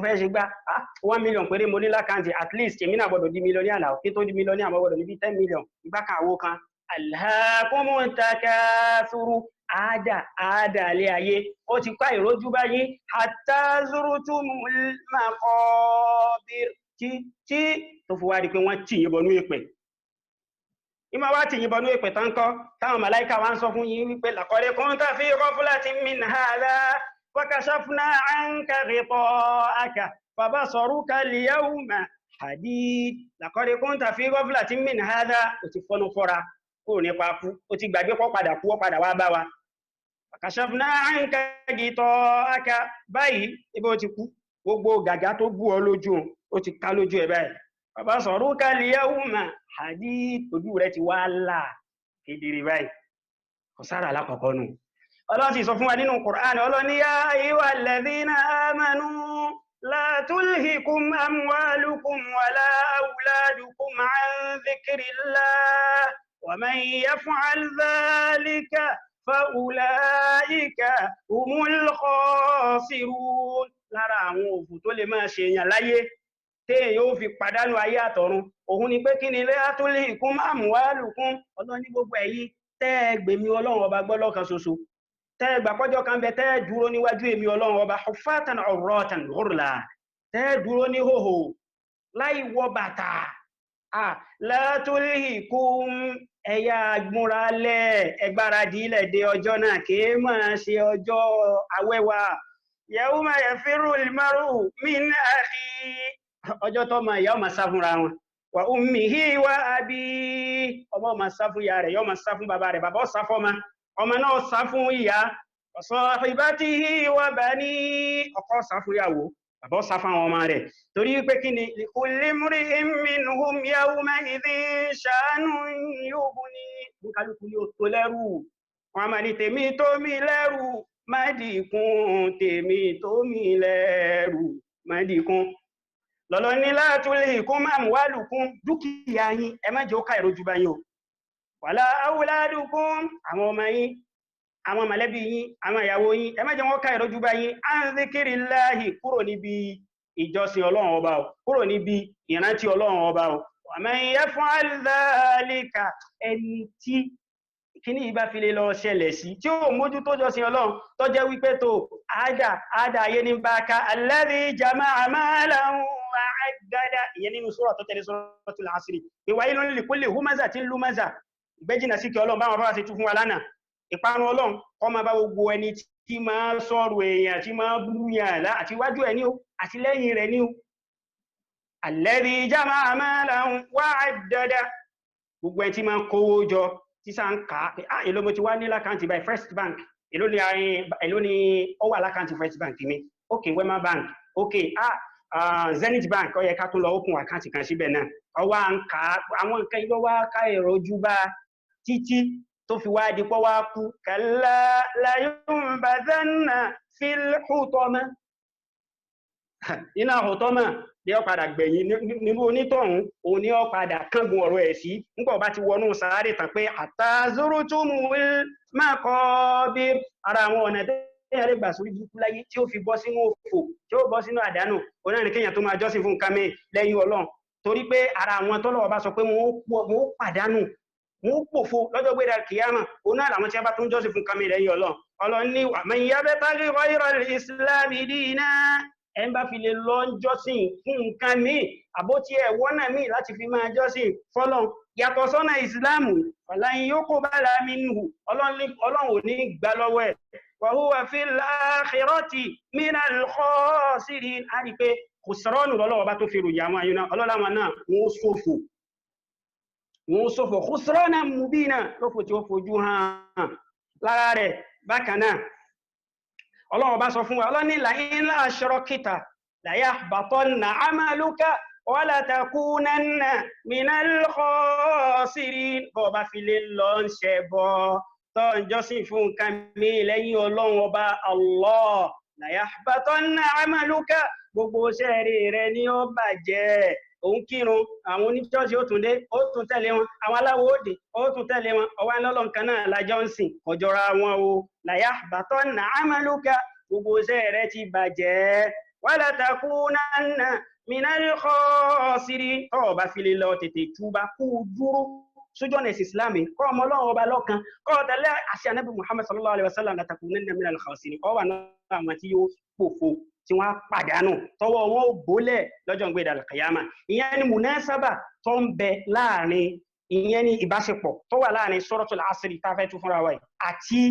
S2: fẹ́ ṣe gbá, 1 million péré mo ní lákàntì, at least èmi náà gbọ́dọ̀ di mílíọ̀nìyà là, kí tó di mílíọ̀nìyà mo gbọ́dọ̀ níbi 10 million, ìgbákan àwo kan. Alhaakumut takathur àádà alẹ́ ayé ó ti kó àìrójú báyìí hatta zurtumul maqabir tí tó fi wá di pé wọ́n tì yín bọnú èpè. Ìmọ̀ wá tì yín bọnú èpè tán kọ́ táwọn màláíkà wá ń sọ fún yín wípé laqad kunta fi ghaflatin min hadha wa kashafna anka ghita'aka fabasaruka al-yawma hadid. Laqad kunta fi ghaflatin min hadha ó ti fọ́nú fọ́ra kúrò nípa kú ó ti gbàgbé kọ́ padà kú ó padà wá bá wa. Kashafna anka ghita'aka báyìí ibi ó ti kú gbogbo gàgá tó bú ọ lójú ó ti ká lójú ẹ báyìí. Fabasaruka al-yawma hadid ojú rẹ̀ ti wá là kedere báyìí. Khasara alákọ̀ọ́kọ́ nù. Ọlọ́run ti sọ fún wa nínú Qur'an Ọlọ́run ní ya ayyuhal ladhina amanu la tulhikum amwalukum wala awladukum an dhikrillah wa man yaf'al dhalika fa ulaika humul khasirun. Lára àwọn òfò tó lè máa ṣe èèyàn láyé téèyàn yóò fi pàdánù ayé àtọ̀run òun ni pé kí ni la tulhikum amwalukum Ọlọ́run ní gbogbo ẹ̀yin tẹ́ gbèmí Ọlọ́run ọba gbọ́ lọ́kan ṣoṣo tẹ́ gbà pọ́jọ́ kan bẹ tẹ́ dúró níwájú èmi Ọlọ́run ọba huffatan urratan ghurla tẹ́ dúró ní hòhò láì wọ bàtà la tulhikum ẹ̀yà gbúnralẹ̀ ẹgbáradì ilẹ̀ dé ọjọ́ náà kì í máa ṣe ọjọ́ awẹ́wà yawma yafirru al-mar'u min akhihi ọjọ́ tó ma ìyá ọmọ sá fúnra wọn wa ummihi wa abi ọmọ ọmọ sá fún ìyá rẹ̀ yọ ọmọ sá fún bàbá rẹ̀ bàbá sá fún ọmọ náà sá fún ìyá wa sahibatihi wa bani ọkọ sá fún ìyàwó bàbá sá fún àwọn ọmọ rẹ̀ torí pé kí ni likulli imri'in minhum yawma idhin sha'nun yughni kálukú yóò tó lẹ́rù wọn máa ní tèmi tó mi lẹ́rù má dìkún tèmi tó mi lẹ́rù má dìkún lọ́lọ́ ní la tulhikum amwalukum dúkìá yín ẹ má jẹ́ ó ká ìrójú bá yín o wala awladukum àwọn ọmọ yín àwọn mọ̀lẹ́bí yín àwọn ìyàwó yín ẹ má jẹ́ wọ́n ká ìrójú bá yín an dhikrillahi kúrò níbi ìjọsìn Ọlọ́run ọba o kúrò níbi ìrántí Ọlọ́run ọba o wa man yaf'al dhalika ẹni tí kíní ìbá fi lè lọ ṣẹlẹ̀ sí tí ó mójú tó jọsìn Ọlọ́run tó jẹ́ wípé tó àádà ayé ní bá ká alladhi jama'a malan wa 'addada ìyẹn nínú sura tó tẹ̀lé Suratul Asri wailun likulli humazatin lumaza ìgbẹ́jìnà sí kí Ọlọ́run bá wọn bá ṣe tú fún wa lánàá ìparun Ọlọ́run kọ́ máa bá gbogbo ẹni tí máa sọ̀rọ̀ èèyàn tí máa búrúyàn àti wájú ẹ̀ ní o àti lẹ́yìn rẹ̀ ní o alladhi jama'a malan wa 'addada gbogbo ẹni tí máa kówó jọ sísá ń kà á èló mo ti wá ní lákàntì by First Bank èló ni ó wà lákàntì First Bank mi ok Wema Bank ok Zenith Bank ó yẹ ká tún lọ open àkáǹtì kan síbẹ̀ náà ọwọ́ à ń kà á àwọn nǹkan ìlú wa ká èrò ojú bá títí tó fi wá di pọ́ wá kú kalla la yunbadhanna fil hutama iná hutama ní ó padà gbẹ̀yìn nínú onítọ̀hún òun ní ó padà kángun ọ̀rọ̀ ẹ̀ sí nígbà bá ti wọnú sàárè tán pé hatta zurtumul maqabir ara àwọn ọ̀nà téèyàn lè gbà sórí burúkú láyé tí ó fi bọ́ sínú òfò tí ó bọ́ sínú àdánù òun náà ni kéèyàn tó máa jọ́sìn fún nǹkan míì lẹ́yìn Ọlọ́run torí pé ara àwọn tọ́lọ́wọ́ bá sọ pé wọ́n ó pàdánù wọ́n ó pòfo lọ́jọ́ gbé kìyàmà òun náà làwọn tí a bá tó ń jọ́sìn fún nǹkan míì lẹ́yìn Ọlọ́run Ọlọ́run ní man yabtaghi ghayra al-islami dinan ẹ ń bá fi lè lọ jọ́sìn fún nǹkan míì àbótí ẹ̀wọ́nà míì láti fi máa jọ́sìn fọ́lọ́n yàtọ̀ sọ́nà ìsìláàmù falan yuqbala minhu Ọlọ́run ò ní gbà lọ́wọ́ ẹ̀ wa huwa fil akhirati minal khasirin á rí pé kò sọ́rọ́nù lọ́lọ́wọ́ bá tó fi ròyìn àwọn ayúná ọlọ́láwọn náà wọ́n sófò khusranan mubina lófò tí ó fojú hàn lára rẹ̀ bákan náà Ọlọ́run bá sọ fún wa Ọlọ́run ní la'in ashrakta la yahbatanna 'amaluka wa la takunanna minal khasirin bọ́ bá fi lè lọ ń ṣẹbọ tó ń jọ́sìn fún nǹkan mi lẹ́yìn Ọlọ́run ọba Allah la yahbatanna 'amaluka gbogbo sẹ́ẹ̀rì rẹ̀ ni ó bàjẹ́ òun kírun àwọn oníṣọ́ọ̀ṣì ó tún dé ó tún tẹ̀lé wọn àwọn aláwo òde ó tún tẹ̀lé wọn ọwọ́ ẹlọ́lọ́nkan náà lájọ́ ń sìn ọjọ́ra wọn o la yahbatanna 'amaluka gbogbo sẹ́ẹ̀rẹ̀ ti bàjẹ́ wala takunanna minal khasirin tó bá fi lè lọ tètè túbá kú dúró sójọ́ nẹ̀sì islami kọ́ ọmọ Ọlọ́run ọba lọ́kan kọ́ tẹ̀lé àṣẹ Ànábì Muhammad sallallahu alaihi wasallam la takunanna minal khasirin kọ́ wà náà àwọn tí yóò pòfo tí wọ́n pàdánù tọwọ́ wọn ó bólẹ̀ lọ́jọ́ ìgbéda al-qiyama ìyẹn ni munasaba tó ń bẹ láàrin ìyẹn ni ìbáṣepọ̀ tó wà láàrin suratul asri tá fẹ́ tún fúnra wa àti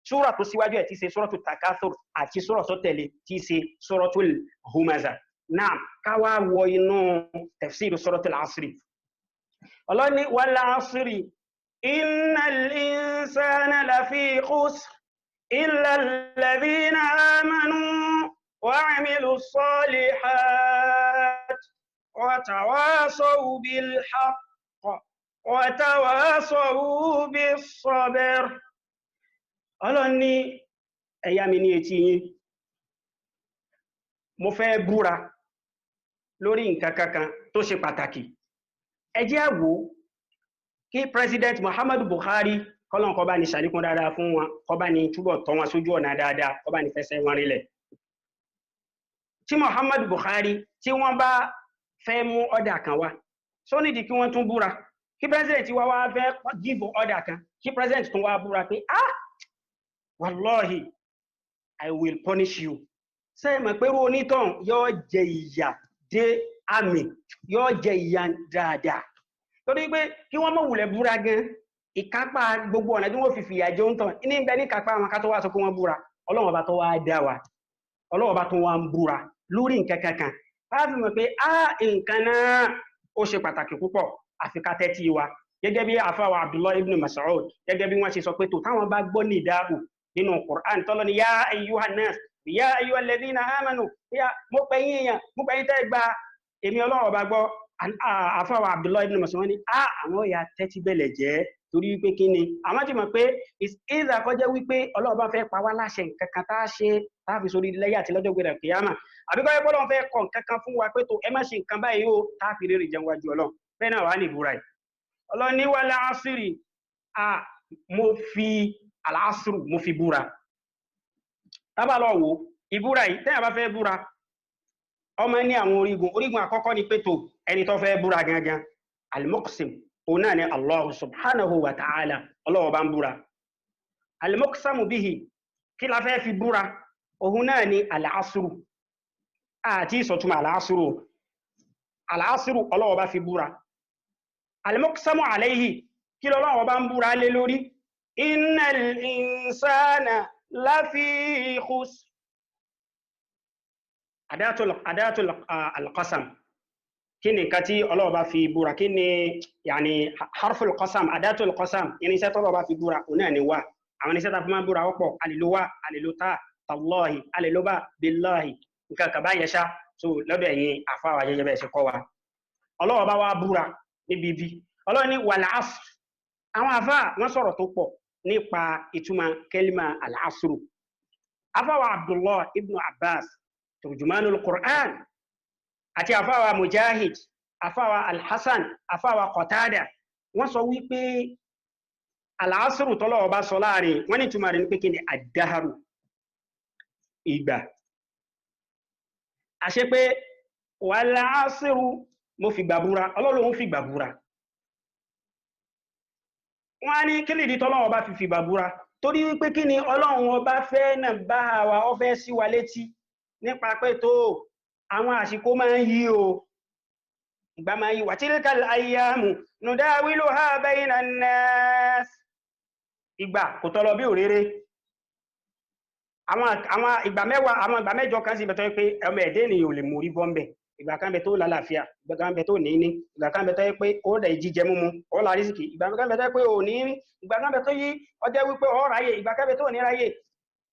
S2: súrà tó síwájú ẹ̀ tí ṣe suratul takathur àti súrà tó tẹ̀lé tí ṣe suratul humaza náà káwá wọ inú tafsir suratul asri ọlọ́ni wal asri innal insana lafi khusr illa alladhina amanu وعملوا الصالحات وتواصوا بالحق وتواصوا بالصبر Ọlọ́run ní ẹ̀yà mi ní etí yín mo fẹ́ búra lórí nǹkan kankan tó ṣe pàtàkì ẹ jẹ́ á wò kí President Muhammadu Buhari kọ́lọ́n kó bá ní ṣàlékún dáadáa fún wọn kó bá ní túbọ̀ tọ́ wọn sójú ọ̀nà dáadáa kó bá ní fẹsẹ̀ wọn rinlẹ̀ tí Muhammadu Buhari tí wọ́n bá fẹ́ mú ọ̀dà kan wá só nídìí kí wọ́n tún búra kí president wá fẹ́ give ọ̀dà kan kí president tún wá búra pé wallahi I will punish you ṣé mọ̀ pé onítàn yóò jẹ ìyà dé àmì yóò jẹ ìyà dáadáa torí pé kí wọ́n mọ̀ wùlẹ̀ búra gan ìkápá gbogbo ọ̀nà tí wọ́n fi fìyà jẹ ń tàn ní bẹ ní kápá àwọn ká tó wá sọ pé wọ́n búra Ọlọ́run ọba tó wá dá wa Ọlọ́run bá tún wá ń búra lórí nǹkan kankan láti mọ̀ pé nǹkan náà ó ṣe pàtàkì púpọ̀ àfi ká tẹ́tí wa gẹ́gẹ́ bí àfáwà Abdullah ibn Mas'ud gẹ́gẹ́ bí wọ́n ṣe sọ pé tó táwọn bá gbọ́ ní ìdáhù nínú Qur'an tọ́lọ́ ni yá ayyuhan nas yá ayyuhal ladhina amanu yá mo pè yín èèyàn mo pè yín tẹ́ gba èmi Ọlọ́run bá gbọ́ àfáwà Abdullah ibn Mas'ud ní àwọn ya tẹ́tí bẹ̀lẹ̀ jẹ́ torí wípé kí ni àwọn ti mọ̀ pé ìdá kọjá wípé Ọlọ́run bá fẹ́ pa wá láṣẹ nǹkan kan tá a ṣe táàfi sórí lẹ́yà àti lọ́jọ́ gbẹ̀rẹ̀ kìyàmà àbíkọ́ ẹgbẹ́ Ọlọ́run fẹ́ kọ̀ nǹkan kan fún wa pé tó ẹ má ṣe nǹkan báyìí ó táàfi rèrè jẹun wájú Ọlọ́run bẹ́ẹ̀ náà wà ní ìbúra yìí Ọlọ́run ní wal asri mo fi al-asru mo fi búra tábà lọ wò ìbúra yìí tẹ́yà bá fẹ́ búra ọmọ ní àwọn orígun àkọ́kọ́ ni pé tó ẹni tó fẹ́ búra gangan al-muqsim òun náà ni Allah subhanahu wa ta'ala Ọlọ́run bá ń búra al-muqsamu bihi kí la fẹ́ fi búra òun náà ni al-asru àti ìsọ̀túnmà al-asru Ọlọ́run bá fi búra al-muqsamu alayhi kí Ọlọ́run bá ń búra lé lórí innal insana lafi khusr adatul al-qasam kí ni nǹkan tí Ọlọ́run bá fi búra kí ni yàní harful qasam adatul qasam irinṣẹ́ tọ́lọ́run bá fi búra òun náà ni wà àwọn irinṣẹ́ tá fi máa búra wọ́pọ̀ àlèlówà àlèlótà tallahi àlèlóbà billahi nǹkan kàbá yẹn ṣá so lọ́dọ̀ ẹ̀yin àfáwà jẹjẹ bẹ́ẹ̀ ṣe kọ́ wa Ọlọ́run bá wá búra níbi bí Ọlọ́run ní wal asr àwọn àfá wọ́n sọ̀rọ̀ tó pọ̀ nípa ìtumọ̀ kẹlima al-asru àfáwà Abdullah ibn Abbas turjumanul Qur'an àti àfáwà Mujahid àfáwà Al-Hasan àfáwà Qatada wọ́n sọ wípé al-asru tọ́lọ́wọ́ bá sọ láàrin wọ́n ní túnmà rẹ̀ ní pé kí ni ad-dahru ìgbà àṣẹ pé wal asru mo fi ìgbà búra Ọlọ́run fi ìgbà búra wọ́n ní kí nìdí tọ́lọ́run ọba fi ìgbà búra torí wípé kí ni Ọlọ́run ọba fẹ́ náà bá wa ó fẹ́ sí wa létí nípa pé tó àwọn àsìkò máa ń yí o ìgbà máa ń yí wa tilkal ayyamu nudawiluha bayna an-nas ìgbà kò tọ́lọ bí òréré àwọn ìgbà mẹ́wàá àwọn ìgbà mẹ́jọ kan sí bẹ̀tọ́ pé ọmọ ẹ̀dẹ́ ènìyàn ò lè mórí bọ́m̀bẹ̀ ìgbà kan bẹ tó lálàáfíà ìgbà kan bẹ tó níní ìgbà kan bẹ tó pé ó rẹ̀ jíjẹ múmu ó la rísìkì ìgbà kan bẹ tó pé ò ní ìgbà kan bẹ tó yí ọjọ́ wípé ó ráyè ìgbà kan bẹ tó ní ráyè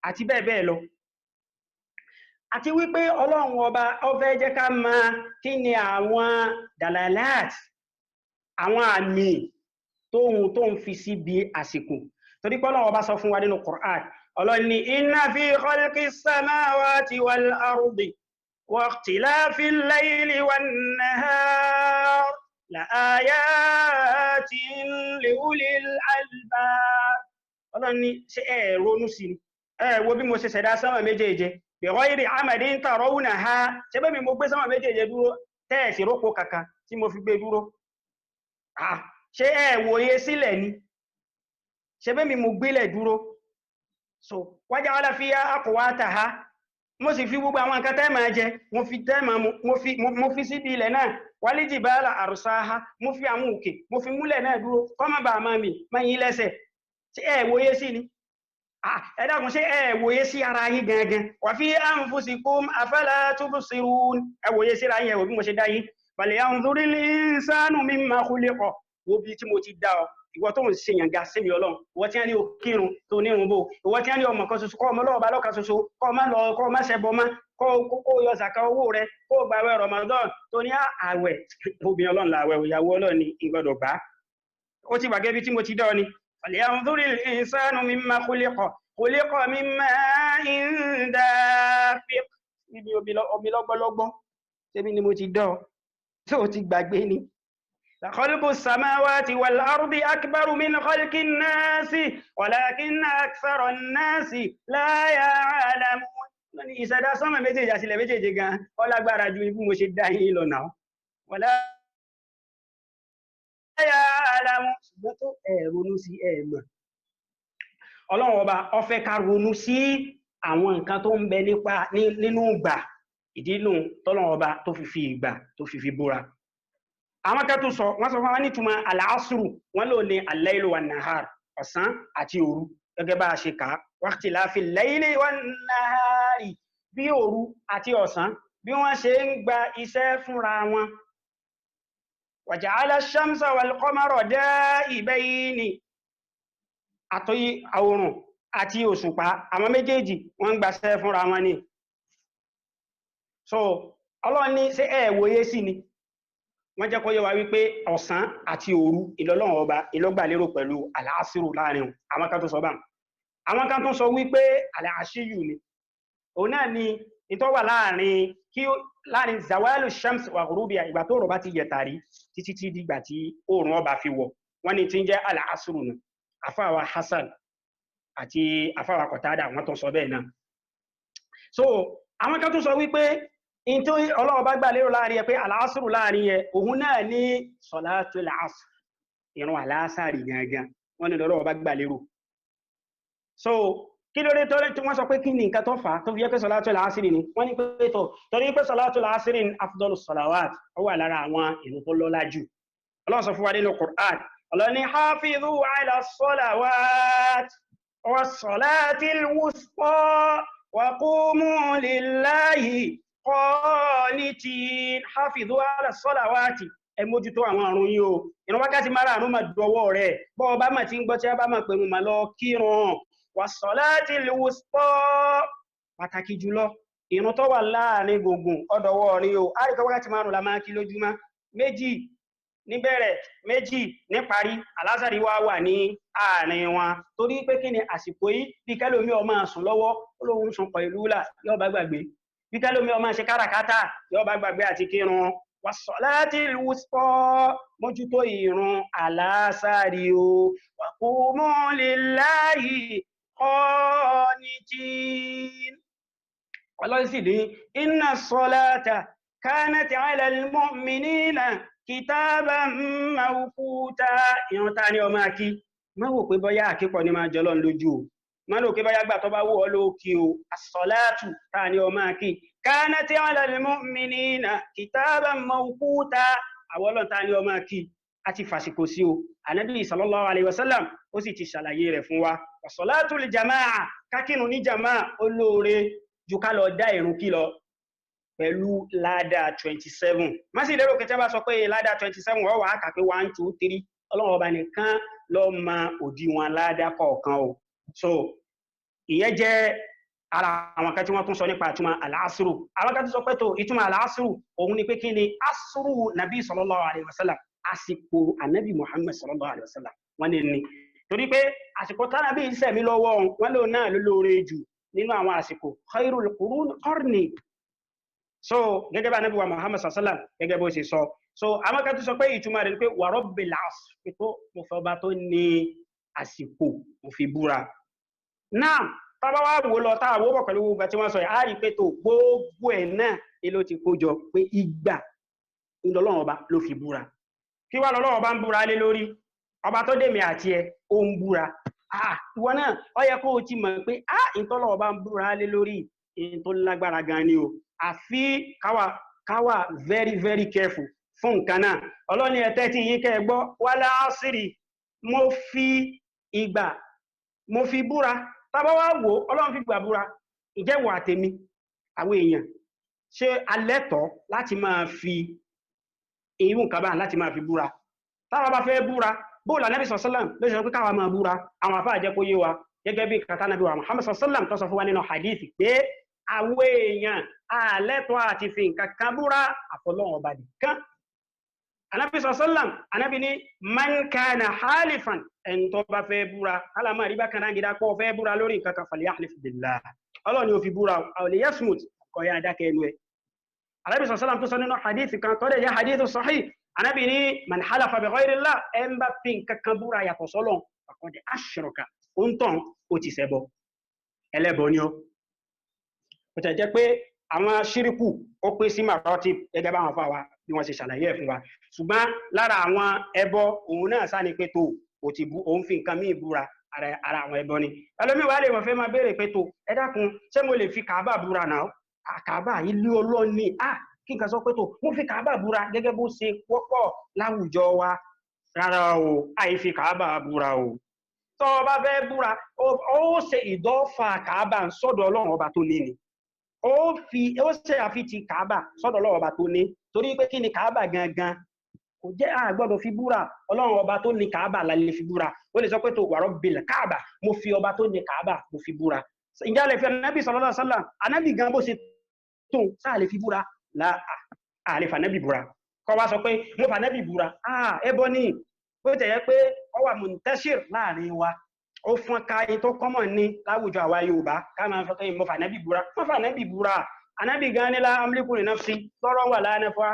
S2: àti bẹ́ẹ̀ bẹ́ẹ̀ lọ àti wípé Ọlọ́run ọba ó fẹ́ jẹ́ ká mọ̀ kí ni àwọn dalalat àwọn àmì tó ń fi síbi àsìkò torí pé Ọlọ́run ọba sọ fún wa nínú Qur'an Ọlọ́run ní inna fi khalqis samawati wal ardi wa ikhtilafil layli wan nahar la ayatin li ulil albab Ọlọ́run ní ṣé ẹ ronú sí ẹ wo bí mo ṣe ṣẹ̀dá sánmà méjèèje bi ghayri amadin tarawunaha ṣé bẹ́ẹ̀ mi mo gbé sánmà méjèèje dúró tẹ́ẹ̀sì rópò kankan tí mo fi gbé dúró ṣé ẹ wòye sílẹ̀ ni ṣé bẹ́ẹ̀ mi mo gbélẹ̀ dúró so waja'ala fiha aqwataha mo sì fi gbogbo àwọn nǹkan tẹ́ máa jẹ mo fi tẹ́ máa mo fi síbi ilẹ̀ náà wal jibala arsaha mo fi àwọn òkè mo fi múlẹ̀ náà dúró kó má bàa máa mì máa yín lẹ́sẹ̀ ṣé ẹ wòye sí ni ẹ dákun ṣé ẹ wòye sí ara yín gangan wa fi anfusikum afala tubsirun ẹ wòye sí ara yín ẹ wò bí mo ṣe dá yín bal yanzuril insanu mimma khuliqa wo bí tí mo ti dá ọ ìwọ tó ń ṣe yànga sí mi Ọlọ́run ìwọ tí wọ́n ní òkírun tó nírun bò ìwọ tí wọ́n ní ọmọ kan ṣoṣo kọ́ ọmọ lọ́ọ̀bá lọ́kan ṣoṣo kọ́ ọmọ lọ kọ́ ọmọ ṣẹbọ mọ́ kó yọ zàkà owó rẹ kó gbààwẹ̀ Ramadan tó ní àwẹ̀ obìnrin Ọlọ́run làwẹ̀ ìyàwó Ọlọ́run ní ìgbọ́dọ̀ gbà ó ti gbàgbé bí tí mo ti dá ọ ni falyanzuril insanu mimma khuliqa min ma'in dafiq níbi omi lọ́gbọ́lọ́gbọ́ ṣebí ni mo ti dá ọ tó ti gbàgbé ni خلق السماوات والأرض أكبر من خلق الناس ولكن أكثر الناس لا يعلمون ìṣẹ̀dá sánmà méjèèjì àti ilẹ̀ méjèèjì gan ó lágbára ju bí mo ṣe dá yín lọ náà wala ya'lamun ṣùgbọ́n tó ronú sí mọ̀ Ọlọ́run ọba ó fẹ́ ká ronú sí àwọn nǹkan tó ń bẹ nínú ìgbà ìdínú tọ́lọ́run ọba tó fi ìgbà tó fi búra àwọn kan tó sọ wọ́n sọ fún wa nítumọ̀ al-asru wọ́n lò ní al-laylu wan-nahar ọ̀sán àti òru gẹ́gẹ́ bá a ṣe kà waqtilafil layli wan-nahari bí òru àti ọ̀sán bí wọ́n ṣe ń gba iṣẹ́ fúnra wọn wa ja'ala ash-shamsa wal-qamara da'ibayni àtọ́yí àwòrán àti òṣùpá àwọn méjèèjì wọ́n ń gbaṣẹ́ fúnra wọn ni so Ọlọ́run ní ṣé ẹ wòye sí ni wọ́n jẹ́ kó yé wa wípé ọ̀sán àti òru ìlọ́lọ́run ọba ìlọ́gbà lérò pẹ̀lú àlàásírù láàrin àwọn kan tó sọ báwọn àwọn kan tó sọ wípé àlàásíyù ni òun náà ni ìtọ́ wà láàrin zawalu shams wa ghurubiya ìgbà tó rọ̀ bá ti yẹ̀ tàrí títí tí dìgbà tí oòrùn ọba fi wọ̀ wọ́n ní tí ń jẹ́ àlàásírù nù àfáwà Hasan àti àfáwà Qatada wọ́n tó sọ bẹ́ẹ̀ náà so àwọn kan tó sọ wípé in tó Ọlọ́run bá gbà lérò láàrin ẹ pé al-asru láàrin ẹ òun náà ní salatul asr ìrun àlásàrì gangan wọ́n ní Ọlọ́run bá gbà lérò so kí ló dé tí wọ́n sọ pé kí ni nǹkan tó fà tó fi yẹ pé salatul asr ni wọ́n ní pé tó torí pé salatul asr ní afdalus salawat ó wà lára àwọn ìrun tó lọ́lá jù Ọlọ́run sọ fún wa nínú Qur'an Ọlọ́run ní hafizu ala salawat was salatil wusta wa qumu lillahi qanitin hafizu ala salawati ẹ mójútó àwọn àrùn yín o ìrun wákàtí márààrún máa dọwọ́ rẹ̀ bọ́ ọba máa ti ń gbọ́ tí a bá máa pẹ̀rùn máa lọ kírun was-salatil wusta pàtàkì jùlọ ìrun tó wà láàrin gbùngbùn ọdọwọ́ rí o a rí kọ́ wákàtí márùn-ún la máa kí lójúmọ́ méjì níbẹ̀rẹ̀ méjì níparí alásàrí wá wà ní àárín wọn torí pé kí ni àsìkò yìí bí kẹ́lómi ó máa sùn lọ́wọ́ ó lóun sùn pẹ̀lú là yóò bá gbàgbé bí kẹ́lómi ó máa ṣe káràkátà yóò bá gbàgbé àti kírun was-salatil wusta mójútó ìrun àlásàrí o wa qumu lillahi qanitin ọlọ́run sì ní inna as-salata kanat 'ala al-mu'minina kitaban mawquta ìran ta ni ọmọ akí má wò pé bọ́yá àkípọ̀ ni máa jọlọ́n lójú o má lò pé bọ́yá gbà tó bá wù ọ́ lókì o as-salatu ta ni ọmọ akí kanat 'ala al-mu'minina kitaban mawquta àwọn ọlọ́run ta ni ọmọ akí àti fàṣìkò sí o ànábì sallallahu alayhi wa sallam ó sì ti ṣàlàyé rẹ̀ fún wa salatul jama'a kákínú ní jama'a olóore ju ká lọ dá ìrun kí lọ pẹ̀lú ládàá 27 má sì lérò kẹtẹ́ bá sọ pé ládàá 27 wọ́n wà á kà pé 1 2 3 ọlọ́run ọba nìkan ló mọ òdiwọ̀n ládàá kọ̀ọ̀kan o so ìyẹn jẹ́ ara àwọn kan tí wọ́n tún sọ nípa ìtumọ̀ al-asru àwọn kan tún sọ pé tó ìtumọ̀ al-asru òun ni pé kí ni asru nabi sallallahu alayhi wa sallam àsìkò anabi muhammad sallallahu alayhi wa sallam wọ́n ní torí pé àsìkò tánàbí ìsẹ̀mí lọ́wọ́ wọn lò náà ló lóore jù nínú àwọn àsìkò khairul qurun qarni so gẹ́gẹ́ bá anabi wa muhammad sallallahu alayhi wa sallam gẹ́gẹ́ bó ṣe sọ so àwọn kan tún sọ pé ìtumọ̀ rẹ̀ ni pé wa rabbil asr pé tó mo fẹ́ ọba tó ní àsìkò mo fi búra náà tábà wá wò lọ tá àwọ̀ bọ̀ pẹ̀lú gbogbo tí wọ́n sọ yìí á rí pé tó gbogbo ẹ̀ náà ló ti kó jọ pé ìgbà ìlọ́lọ́run ọba ló fi búra kí wá lọ́lọ́run ọba ń búra lé lórí ọba tó dèmi àti ẹ ó ń búra ìwọ náà ó yẹ kó o ti mọ̀ pé ìtọ́lọ́run ọba ń búra lé lórí ìyẹn tó lágbára gan ni o àfi káwà very very careful fún nǹkan náà ọlọ́ni ẹ̀tẹ́ tí yín kẹ́ ẹ gbọ́ wal asri mo fi ìgbà mo fi búra tábà wá wò ọlọ́run fi gbà búra ìjẹ́wọ̀ àtẹ̀mí àwọn èèyàn ṣe alẹ́tọ̀ láti máa fi irú nǹkan báyìí láti máa fi búra táwa bá fẹ́ búra bóòlù Ànábì sallam ló ṣe pé káwa máa búra àwọn àfáà jẹ́ kó yé wa gẹ́gẹ́ bí kàtà Ànábì wa Muhammad sallam tó sọ fún wa nínú hadith pé àwọn èèyàn alẹ́tọ̀ àti fi nǹkan kan búra àfọlọ́run ọba nìkan Ànábì sallam Ànábì ní man kana halifan ẹni tó bá fẹ́ búra alámà rí bákan náà gidá pọ̀ fẹ́ búra lórí nǹkan kan falyahlif billah ọlọ́run ni ó fi búra aw liyasmut kọ́ ya dákẹ́ ẹnu ẹ̀ Ànábì sallam tó sọ nínú hadith kan tó dẹ̀ jẹ́ hadith sahih Ànábì ní man halafa bi ghayri Allah ẹ̀ ń bá fi nǹkan kan búra yàtọ̀ sọ́lọ́run faqad ashraka ó ń tàn ó ti ṣẹbọ ẹlẹ́bọ ni ó tẹ̀ jẹ́ pé àwọn ṣíríkù ó pín sí màrọ́tì gẹ́gẹ́ bá wọn fà wá bí wọ́n ṣe ṣàlàyé ẹ̀ fún wa ṣùgbọ́n lára àwọn ẹbọ òun náà sá ni pé tó òun fi nǹkan míì búra ara àwọn ẹbọ ni ẹlòmíì wà lè wọ́n fẹ́ máa béèrè pé tó ẹ dákun ṣé mo lè fi kàábà búra náà kàábà ilé ọlọ́ni kí n kà sọ pé tó mo fi kàábà búra gẹ́gẹ́ bó ṣe wọ́pọ̀ láwùjọ wa rárá o àìfi kàábà búra o tó o bá fẹ́ búra ó ṣe ìdọ́fà kàábà sọ́dọ̀ ọlọ́run ọba tó ní ni ó ṣe àfitì kàábà sọ́dọ̀ ọlọ́run ọba tó ní torí pé kí ni kàábà gangan kò jẹ́ àgbọ́dọ̀ fi búra ọlọ́run ọba tó ní kàábà lálẹ́ fi búra ó lè sọ pé tó wa rabbil kàábà mo fi ọba tó ní kàábà mo fi búra ìjà lè fi ànábì sallallahu alaihi wasallam ànábì gan bó ṣe tó sáà lè fi búra àlè fànábì búra kọ́ wá sọ pé mo fànábì búra ẹbọ ní ó tẹ̀ yẹ pé ó wà muntashir láàrin wa ó fún káyín tó kọ́mọ̀ ní láwùjọ àwa Yorùbá ká máa fọ́ kẹ́yìn mo fànábì búra mo fànábì búra ànábì gan ní la amliku li nafsi tọ́rọ wà lánàfà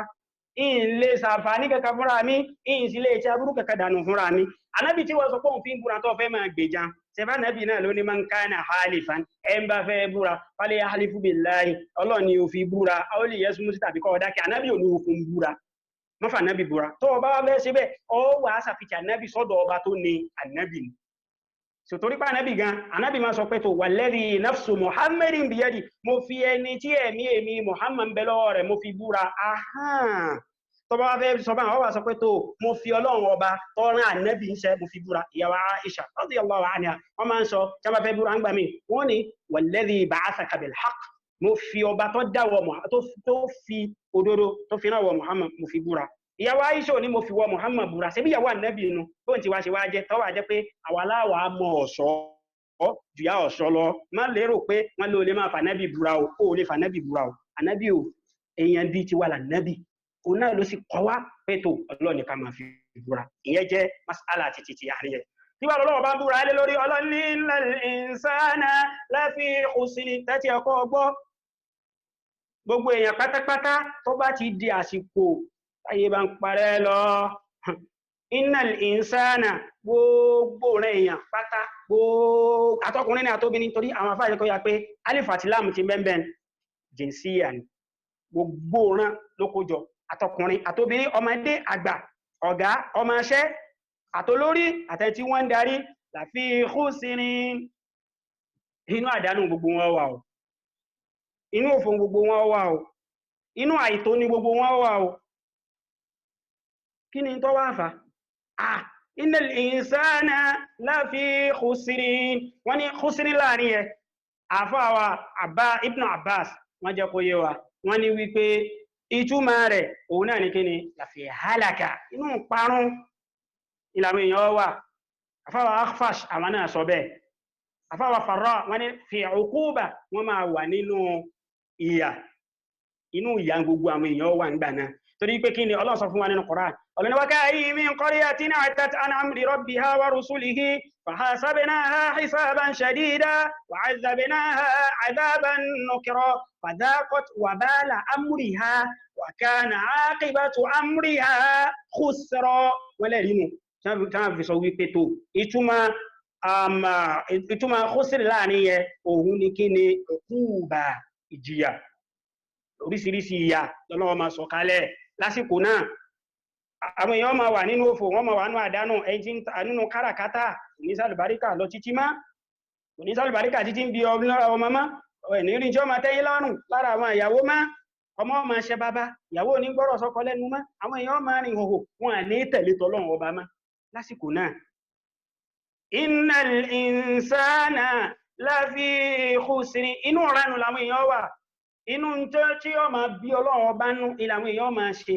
S2: in lè sàǹfààní kankan fúnra mi in sì lè ṣe aburú kankan dànù fúnra mi ànábì tí wọ́n sọ pé òun fi ń búra tó fẹ́ máa gbèjà ṣẹfà ànábì náà ló ní man kana halifan ẹ̀ ń bá fẹ́ búra falyahlifu billahi ọlọ́run ni ó fi búra aw liyasmut tàbí kọ́ ọ̀dà kí ànábì ò ní òfin búra mọ́fà ànábì búra tó o bá fẹ́ ṣe bẹ́ẹ̀ ọ wà á ṣàfihàn ànábì sọ́dọ̀ ọba tó ní ànábì ni sotori pa ànábì gan ànábì máa sọ pé tó walladhi nafsu muhammadin biyadi mo fi ẹni tí ẹ̀mí muhammad ń bẹ lọ́wọ́ rẹ̀ mo fi búra tó bá fẹ́ sọ bá wà sọ pé tó mo fi ọlọ́run ọba tó rán ànábì ń ṣe mo fi búra ìyàwó Aisha radiyallahu anha wọ́n máa ń sọ tí wọ́n bá fẹ́ búra ń gbà mí wọ́n ní walladhi ba'athaka bil haqq mo fi ọba tó dáwọ́ tó fi òdodo tó fi náà wọ muhammad mo fi búra ìyàwó Aisha ní mo fi wọ muhammad búra ṣe bí ìyàwó ànábì inú tó ń ti wá ṣe wá jẹ́ tọ́wà jẹ́ pé àwa láwàá mọ ọ̀ṣọ́ jùyà ọ̀ṣọ́ lọ má lérò pé wọ́n ló lè máa fànábì búra o ó lè fànábì búra o ànábì o èèyàn bíi ti wà lànábì òun náà ló sì kọ́ wá pé tó ọlọ́ọ̀ni ká máa fi búra ìyẹn jẹ́ mas'ala àti títí àárín ẹ̀ tí wà lọ́wọ́ bá búra lé lórí ọlọ́ni innal insana lafi khusr tẹ́tí ẹ̀kọ́ ọgbọ́ gbogbo èèyàn pátápátá tó bá ti di àsìkò ayé bá ń parẹ́ lọ innal insana gbogbo rẹ̀ èèyàn pátá gbogbo àtọkùnrin ní àtóbìnrin torí àwọn afáàjẹ́ kọ́ ya pé alif àti láàmù ti bẹ́ẹ̀ jinsiya ni gbogbo ran ló kójọ àtọkùnrin àtobìnrin ọmọdé àgbà ọ̀gá ọmọọṣẹ́ àtolórí àtẹ̀tí wọ́n ń darí láfi khusrin inú àdánù gbogbo wọn wà o inú òfò gbogbo wọn wà o inú àìtó ní gbogbo wọn wà o kí ni tó wá fà innal insana láfi khusrin wọ́n ní khusrin láàrin ẹ̀ àfáwà Ibn Abbas wọ́n jẹ́ kó yé wa wọ́n ní wípé ìtumọ̀ rẹ̀ òun náà ní kíni láfi hálàkà inú parun ìlànà èèyàn wà àfáwà Akhfash àwọn náà sọ bẹ́ẹ̀ àfáwà Farra wọ́n ní fi uquba wọ́n máa wà nínú ìyà inú ìyà gbogbo àwọn èèyàn wà nígbà náà torí pé kíni Ọlọ́run sọ fún wa nínú Qur'an ọlọ́ni wa ka'ayyin min qaryatin 'atat 'an amri rabbiha wa rusulihi fahasabnaha hisaban shadida wa 'adhabnaha 'adhaban nukra fadhaqat wabala amriha wa kana 'aqibatu amriha khusra wala rinu tan fi sọ wí pé tó ìtumọ̀ khusr láàrin yẹ ohun ni kíni uquba ìjìyà oríṣiríṣi ìyà lọ́lọ́wọ́ máa sọ kalẹ̀ lásìkò náà àwọn èèyàn máa wà nínú òfò wọ́n máa wà nínú àdánù ẹjí nínú káràkátà onísàlùbáríkà lọ títí má onísàlùbáríkà títí ń bí ọmọ má ẹ̀ní rí jọ́ máa tẹ́yìn lọ́rùn lára àwọn ìyàwó má ọmọ máa ṣe bàbá ìyàwó ní gbọ́rọ̀ sọ́kọ lẹ́nu má àwọn èèyàn máa rìn hòhò wọn à ní tẹ̀lé tọlọ́run ọba má lásìkò náà innal insana láfi khusrin inú ọ̀ránù làwọn èèyàn wà inú tí ó máa bí ọlọ́run ọba nú ìlànà èèyàn máa ṣe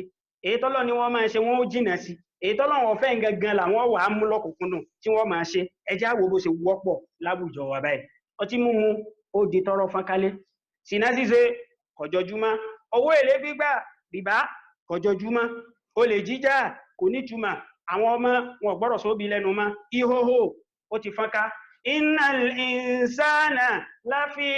S2: èyí tọ́lọ́ ni wọ́n máa ṣe wọ́n ó jìnà sí èyí tọ́lọ́ wọn fẹ́ gangan làwọn wà á mú lọ́kùnkúndùn tí wọ́n máa ṣe ẹjẹ́ àwò bó ṣe wọ́pọ̀ láwùjọ wa báyìí ọtí mímu ó di tọrọ fọ́nkálé sìnà ṣíṣe kọjọjúmọ́ owó èlé gbígbà rìbá kọjọjúmọ́ olè jíjà kò nítumọ̀ àwọn ọmọ wọn gbọ́dọ̀ sóbi lẹ́nu mọ́ ìhòhò ó ti fọ́nká innal insana láfi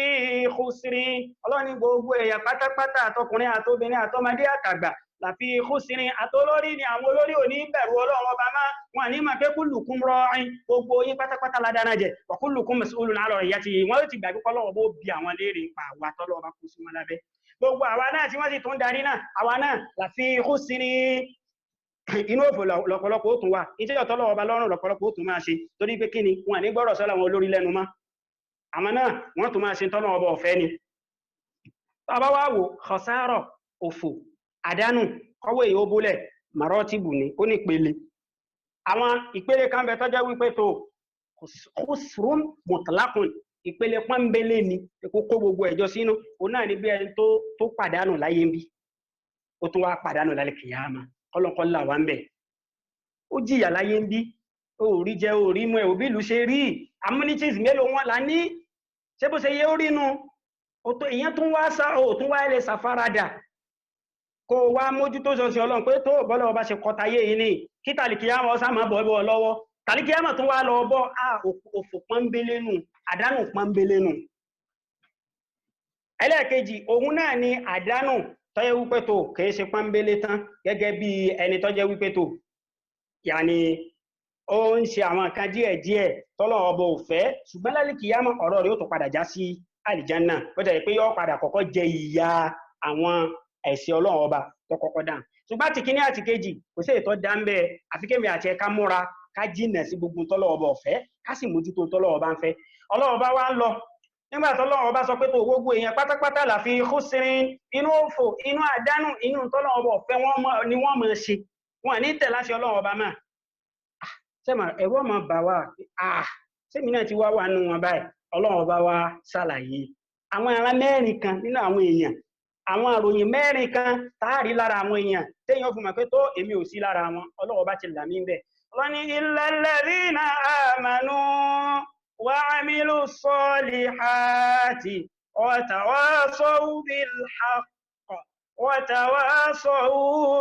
S2: khusrin ọlọ́ni gbogbo èèyàn pátápátá àtọkùnrin àtobìnrin àtọmọdé àtàgbà láfi khusrin àtolórí ni àwọn olórí ò ní bẹ̀rù ọlọ́run ọba máa wọn ní máa pé kullukum ra'in gbogbo yín pátápátá ládàáná jẹ wa kullukum mas'ulun 'an ra'iyyatihi wọ́n ti gbàgbé pọ́lọ́wọ́ bó bí àwọn léèrè pa àwa tọ́lọ́ ọba kú sí wọn lábẹ́ gbogbo àwa náà tí wọ́n sì tún darí náà àwa náà láfi khusrin inú òfò lọ́pọ̀lọpọ̀ ó tún wà ìtẹ́ ọ̀tọ́lọ́ ọba lọ́rùn lọ́pọ̀lọpọ̀ ó tún máa ṣe torí pé kíni wọn ní gbọ́rọ̀ sọ́lá wọn olórí lẹ́nu mọ́ àmọ́ náà wọ́n tún máa ṣe tọ́nà ọba ọ̀fẹ́ ni tọba wá wò khasara òfò àdánù kọwé èyí ó bólẹ̀ maratibu ni ó ní ìpele àwọn ìpele kan bẹ tọ́jọ́ wípé tó khusrun mutlaqun ìpele pọ́nbélé ni kó kó gbogbo ẹjọ́ sínú òun náà ní bí ẹni tó pàdánù láyé ń bí ó tún wá pàdánù lálẹ́ kìyàmá kọlọ̀kọlọ̀ wà ń bẹ̀ ó jìyà láyé ń bí orí jẹ orí mú ẹ̀ òbí ìlú ṣe rí amenities mélòó wọn là ní ṣé bó ṣe yẹ ó rínú èyàn tún wá ilẹ̀ sàfaradà kó wá mójútó sọ́sí ọlọ́run pé tó bọ́lọ̀ ọba ṣe kọtayé yìí ní kí tàlìkìyàmọ̀ ọsá máa bọ̀ ẹbọ̀ lọ́wọ́ tàlìkìyàmọ̀ tún wá lọ bọ́ òfò pọ́nbélénù àdánù pọ́nbélénù ẹlẹ́ẹ̀kejì òun náà ni àdánù tọ́jẹ́ wípé tó kìí ṣe pọ́nbélé tán gẹ́gẹ́ bí ẹni tọ́jẹ́ wípé tó yàní ó ń ṣe àwọn nǹkan díẹ̀díẹ̀ tọ́lọ̀ ọbọ̀ òfẹ́ ṣùgbọ́n lálìkìyàmọ̀ ọ̀rọ̀ rẹ̀ ó tó padà já sí àlìjánà bó jẹ́ pé yọ́ padà kọ́kọ́ jẹ ìyà àwọn ẹ̀ṣẹ̀ ọlọ́run ọba tó kọ́kọ́ dá ṣùgbọ́n àti kíní àti kejì kò sí ètò dá ń bẹ àfi kémi àti ẹ̀ka múra ká jìnà sí gbogbo tọ́lọ̀ ọba ọ̀fẹ́ ká sì mójútó tọ́lọ̀ ọba ń fẹ́ ọlọ́run ọba wá ń lọ nígbà tọ́lọ́run ọba sọ pé tó gbogbo èèyàn pátápátá láfi khusrin inú òfò inú àdánù inú tọ́lọ́run ọba ọ̀fẹ́ ni wọ́n máa ṣe wọn ní tẹ̀ láṣẹ ọlọ́run ọba máa sẹ́mà ẹ̀rọ ọmọ bà wá sẹ́mi náà ti wá wà nù wọn báyìí ọlọ́run ọba wa ṣàlàyé àwọn ará mẹ́rin kan nínú àwọn èèyàn àwọn àròyìn mẹ́rin kan táàrí lára àwọn èèyàn téèyàn fún mọ̀ pé tó èmi ò sí lára wọn ọlọ́run ọba ti là mí bẹ́ẹ̀ ọlọ́ni illal ladhina amanu wa amilu salihati wa tawasaw bil haqq wa tawasaw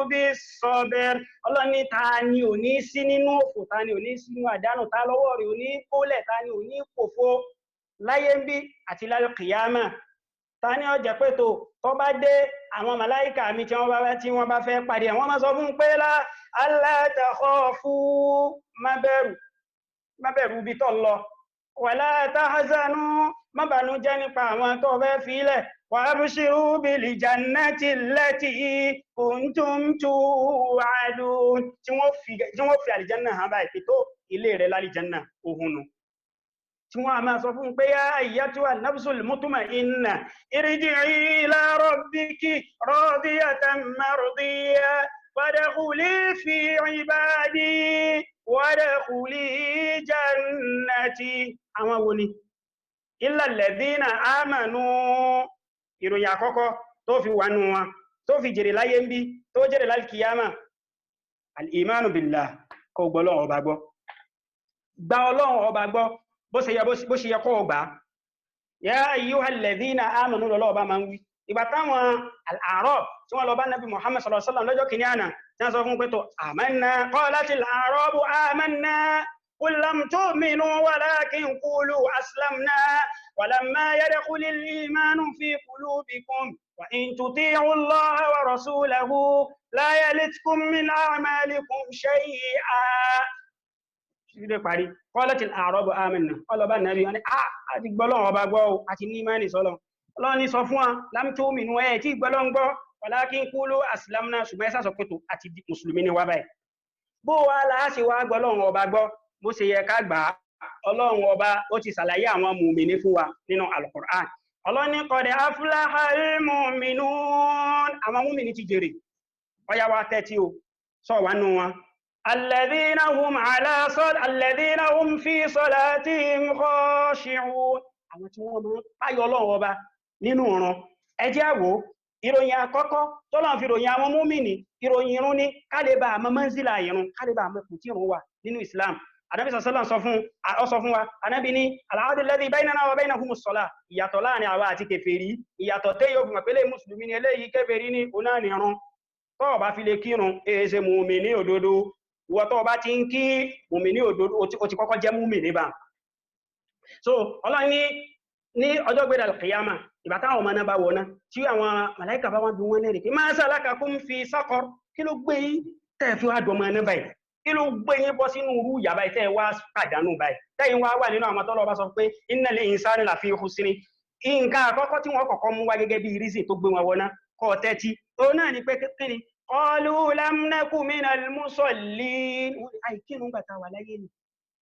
S2: bis sabr ọlọ́ni ta ni ò ní sí nínú òfò ta ni ò ní sí nínú àdánù ta lọ́wọ́ rẹ̀ ò ní kólẹ̀ ta ni ò ní pòfo láyé ń bí àti lálẹ́ kìyàmà ta ni ó jẹ́ pé tó bá dé àwọn màláíkà mi tí wọ́n bá fẹ́ pàdé àwọn máa sọ fún pé alla takhafu má bẹ̀rù bí tó lọ wala tahzanu má bànújẹ́ nípa àwọn tó fẹ́ fílẹ̀ وأبشروا بالجنة التي كنتم توعدون tí wọ́n fi àlìjánà hàn báyìí pé tó ilé rẹ̀ lálìjánà òhun tí wọ́n a máa sọ fún pé yá ayyatuha nafsul mutma'inna irji'i ila rabbiki radiyatan mardiyah fadkhuli fi ibadi wadkhuli jannati. Àwọn wo ni? Illa alladhina amanu, ìròyìn àkọ́kọ́ tó fi wà nù wọn tó fi jèrè láyé ń bí tó jèrè lálkìyàmà al-imanu billah, kó gbọ́ Ọlọ́run ọba gbọ́, gba Ọlọ́run ọba gbọ́ bó ṣe yẹ kó gbà. Ya ayyuhal ladhina amanu lọ́lọ́ ọba máa ń wí. Ìgbà táwọn al-A'rab tí wọ́n lọ bá Nabi Muhammad sallallahu alaihi wasallam lọ́jọ́ kìíní àná tí wọ́n sọ fún pé tó amanna qalatil a'rabu amanna qul lam tu'minu walakin qulu aslamna walamma yadkhulil imanu fi qulubikum wa in tuti'u Allaha wa rasulahu la yalitkum min a'malikum shay'an. Ṣídé parí, qalatil a'rabu amanna, ọlọ́bá nàbí wọn ni àti gbọ́lọ́wọ́ ọba gbọ́ àti ní ìmánì sọ́lọ́. Ọlọ́run ní sọ fún wa lam tu'minu ẹ̀ tí gbọ́lọ́n gbọ́ walakin qulu aslamna, ṣùgbọ́n ẹ́sà sọ pé tó àti mùsùlùmí ni wá báyìí. Bó wá láàṣẹ wá gbọ́lọ́wọ́ ọba gbọ́ bó ṣe yẹ ká gbà á. Ọlọ́run ọba ó ti ṣàlàyé àwọn mùmìnì fún wa nínú al-Qur'an. Ọlọ́run ní qad aflahal mu'minun, àwọn mùmìnì ti jèrè. Ọya wa tẹ́tí o, sọ wà nù wọn. Alladhina hum fi salatihim khashi'un, àwọn tí wọ́n máa ń páyọ Ọlọ́run ọba nínú ọ̀ràn. Ẹ jẹ́ á wò ìròyìn àkọ́kọ́ tọ́lọ́run fi ròyìn àwọn mùmìnì, ìròyìn irun ní kálẹ̀bà àmọ́ manzila irun, kálẹ̀bà àmọ́ kù tí irun wà nínú Islam. Ànábì sallallahu sọ fún wa, Ànábì ní al-'ahdu alladhi baynana wa baynahumus salah, ìyàtọ̀ láàrin àwa àti kèfèrí, ìyàtọ̀ tẹ́ yóò fún àpẹẹlẹ̀ mùsùlùmí ni eléyìí kèfèrí ní ọ̀nà ìrun. Tó bá fi lè kírun èéṣe mùmìnì òdodo, ìwọ tó bá ti ń kí mùmìnì òdodo ó ti kọ́kọ́ jẹ́ mùmìnì bá. So Ọlọ́run ní ọjọ́ gbéra al-qiyama, ìgbà táwọn ọmọ náà bá wọ̀ náà tí àwọn màláìkà bá wọn bí wọ́n lẹ́rìí pé ma salakakum fi saqar, kí ló gbé yín tẹ́ fi wá dọmọ náà báyìí, kí ló gbé yín bọ́ sínú irú ìyà báyìí tẹ́ wá pàdánù báyìí, tẹ́yìn wá wà nínú àwọn tọ́lọ́ bá sọ pé innal insana lafi khusr. Nǹkan àkọ́kọ́ tí wọ́n kọ́kọ́ mú wá gẹ́gẹ́ bí reason tó gbé wọn wọ́ná kọ́ tẹ́tí òun náà ni pé kí ni qalu lam naku minal musallin, àìkírun gbàtà wà láyé ni,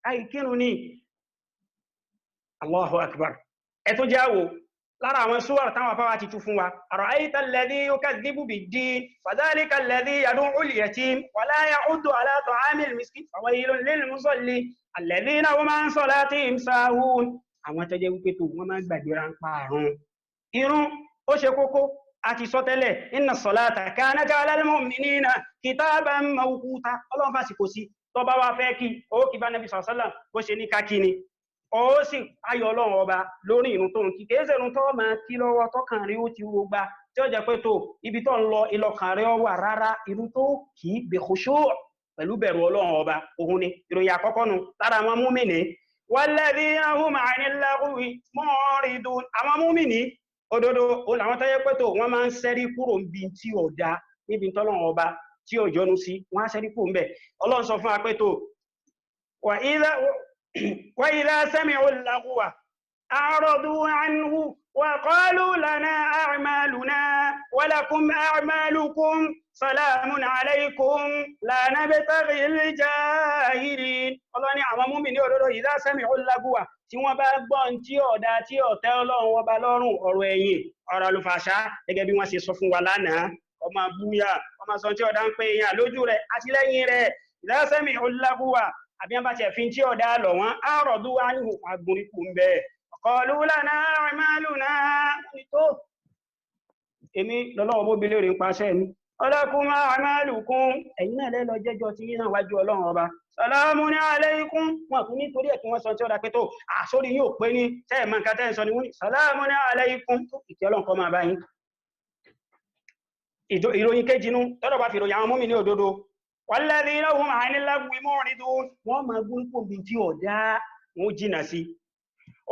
S2: àìkírun ni. Allahu akbar. Ẹ tó jáwó lára àwọn súwàr táwọn afáwà ti tú fún wa. Ara'ayta alladhi yukadhibu bid-din fadhalika alladhi yad'u al-yatim wa la ya'uddu ala ta'amil miskin fawaylun lil musallin alladhina hum an salatihim sahun. Àwọn tó jẹ́ wípé tó wọ́n máa gbàgbéra ń pa àrùn. Irun ó ṣe kókó àti sọ tẹ́lẹ̀, inna as-salata kanat 'ala al-mu'minina kitaban mawquta. Ọlọ́run fásitì sí tó bá wá fẹ́ kí ó kí bá Nabi sallallahu alaihi wasallam bó ṣe ní ká kí ni. Ó sì ayọ̀ Ọlọ́run ọba lórí ìrun tó ń kí, kìí ṣe ìrun tó máa kí lọ́wọ́ tọ́kàn rí ó ti wo gba tí ó jẹ́ pé tó ibi tó ń lọ ìlọkàn rẹ̀ wà rárá. Ìrun tó kìí bi khushu' pẹ̀lú bẹ̀rù Ọlọ́run ọba, òun ni ìròyìn àkọ́kọ́ nu lára àwọn mùmínì. Walladhina hum 'anil lagwi mu'ridun, àwọn mùmínì òdodo òun làwọn tó yẹ pé tó wọ́n máa ń ṣẹ́rí kúrò níbi tí ò da, níbi tọ́lọ́run ọba tí ò jọnu sí, wọ́n á ṣẹ́rí kúrò ń bẹ̀. Ọlọ́run sọ fún wa pé tó وإذا سمعوا اللغو أعرضوا عنه وقالوا لنا أعمالنا ولكم أعمالكم سلام عليكم لا نبتغي الجاهلين. Ọlọ́run ní àwọn mùmínì òdodo إذا سمعوا اللغو tí wọ́n bá gbọ́ tí ó dá tí ó tẹ́ Ọlọ́run ọba lọ́rùn, ọ̀rọ̀ ẹ̀yìn, ọ̀rọ̀ àlùfàṣá, gẹ́gẹ́ bí wọ́n ṣe sọ fún wa lánàá, ọmọ búyà, ọmọ sọ tí ó dá ń pè èèyàn lójú rẹ̀ àti lẹ́yìn rẹ̀. إذا سمعوا اللغو àbí wọ́n bá ti ẹ̀fin tí ọ̀dá lọ wọ́n àrọ̀dú wá ní agbórípò ń bẹ̀. Qalu lana a'maluna, tó èmi lọ́lọ́wọ́ bó bilé rẹ̀ ń paṣẹ́ ní walakum a'malukum, ẹ̀yin náà lẹ́lọ jẹ́jọ́ tí yínà wájú Ọlọ́run ọba. Salamun alaykum, wọn kún nítorí ẹ̀ kí wọ́n sọ tí ó dá pé tó àsórí yóò pé ní tẹ́ẹ̀mọ́ nǹkan tẹ́ ń sọ ni wọ́n ní salamun alaykum, ìkẹ́ Ọlọ́run kó máa bá yín. Ìròyìn kejì nú tọ́lọ̀ bá fi ròyìn àwọn mùmínì òdodo. Walladhina hum 'anil lagwi mu'ridun, wọ́n máa gún pò bí tí ọ̀dá wọn jìnà sí.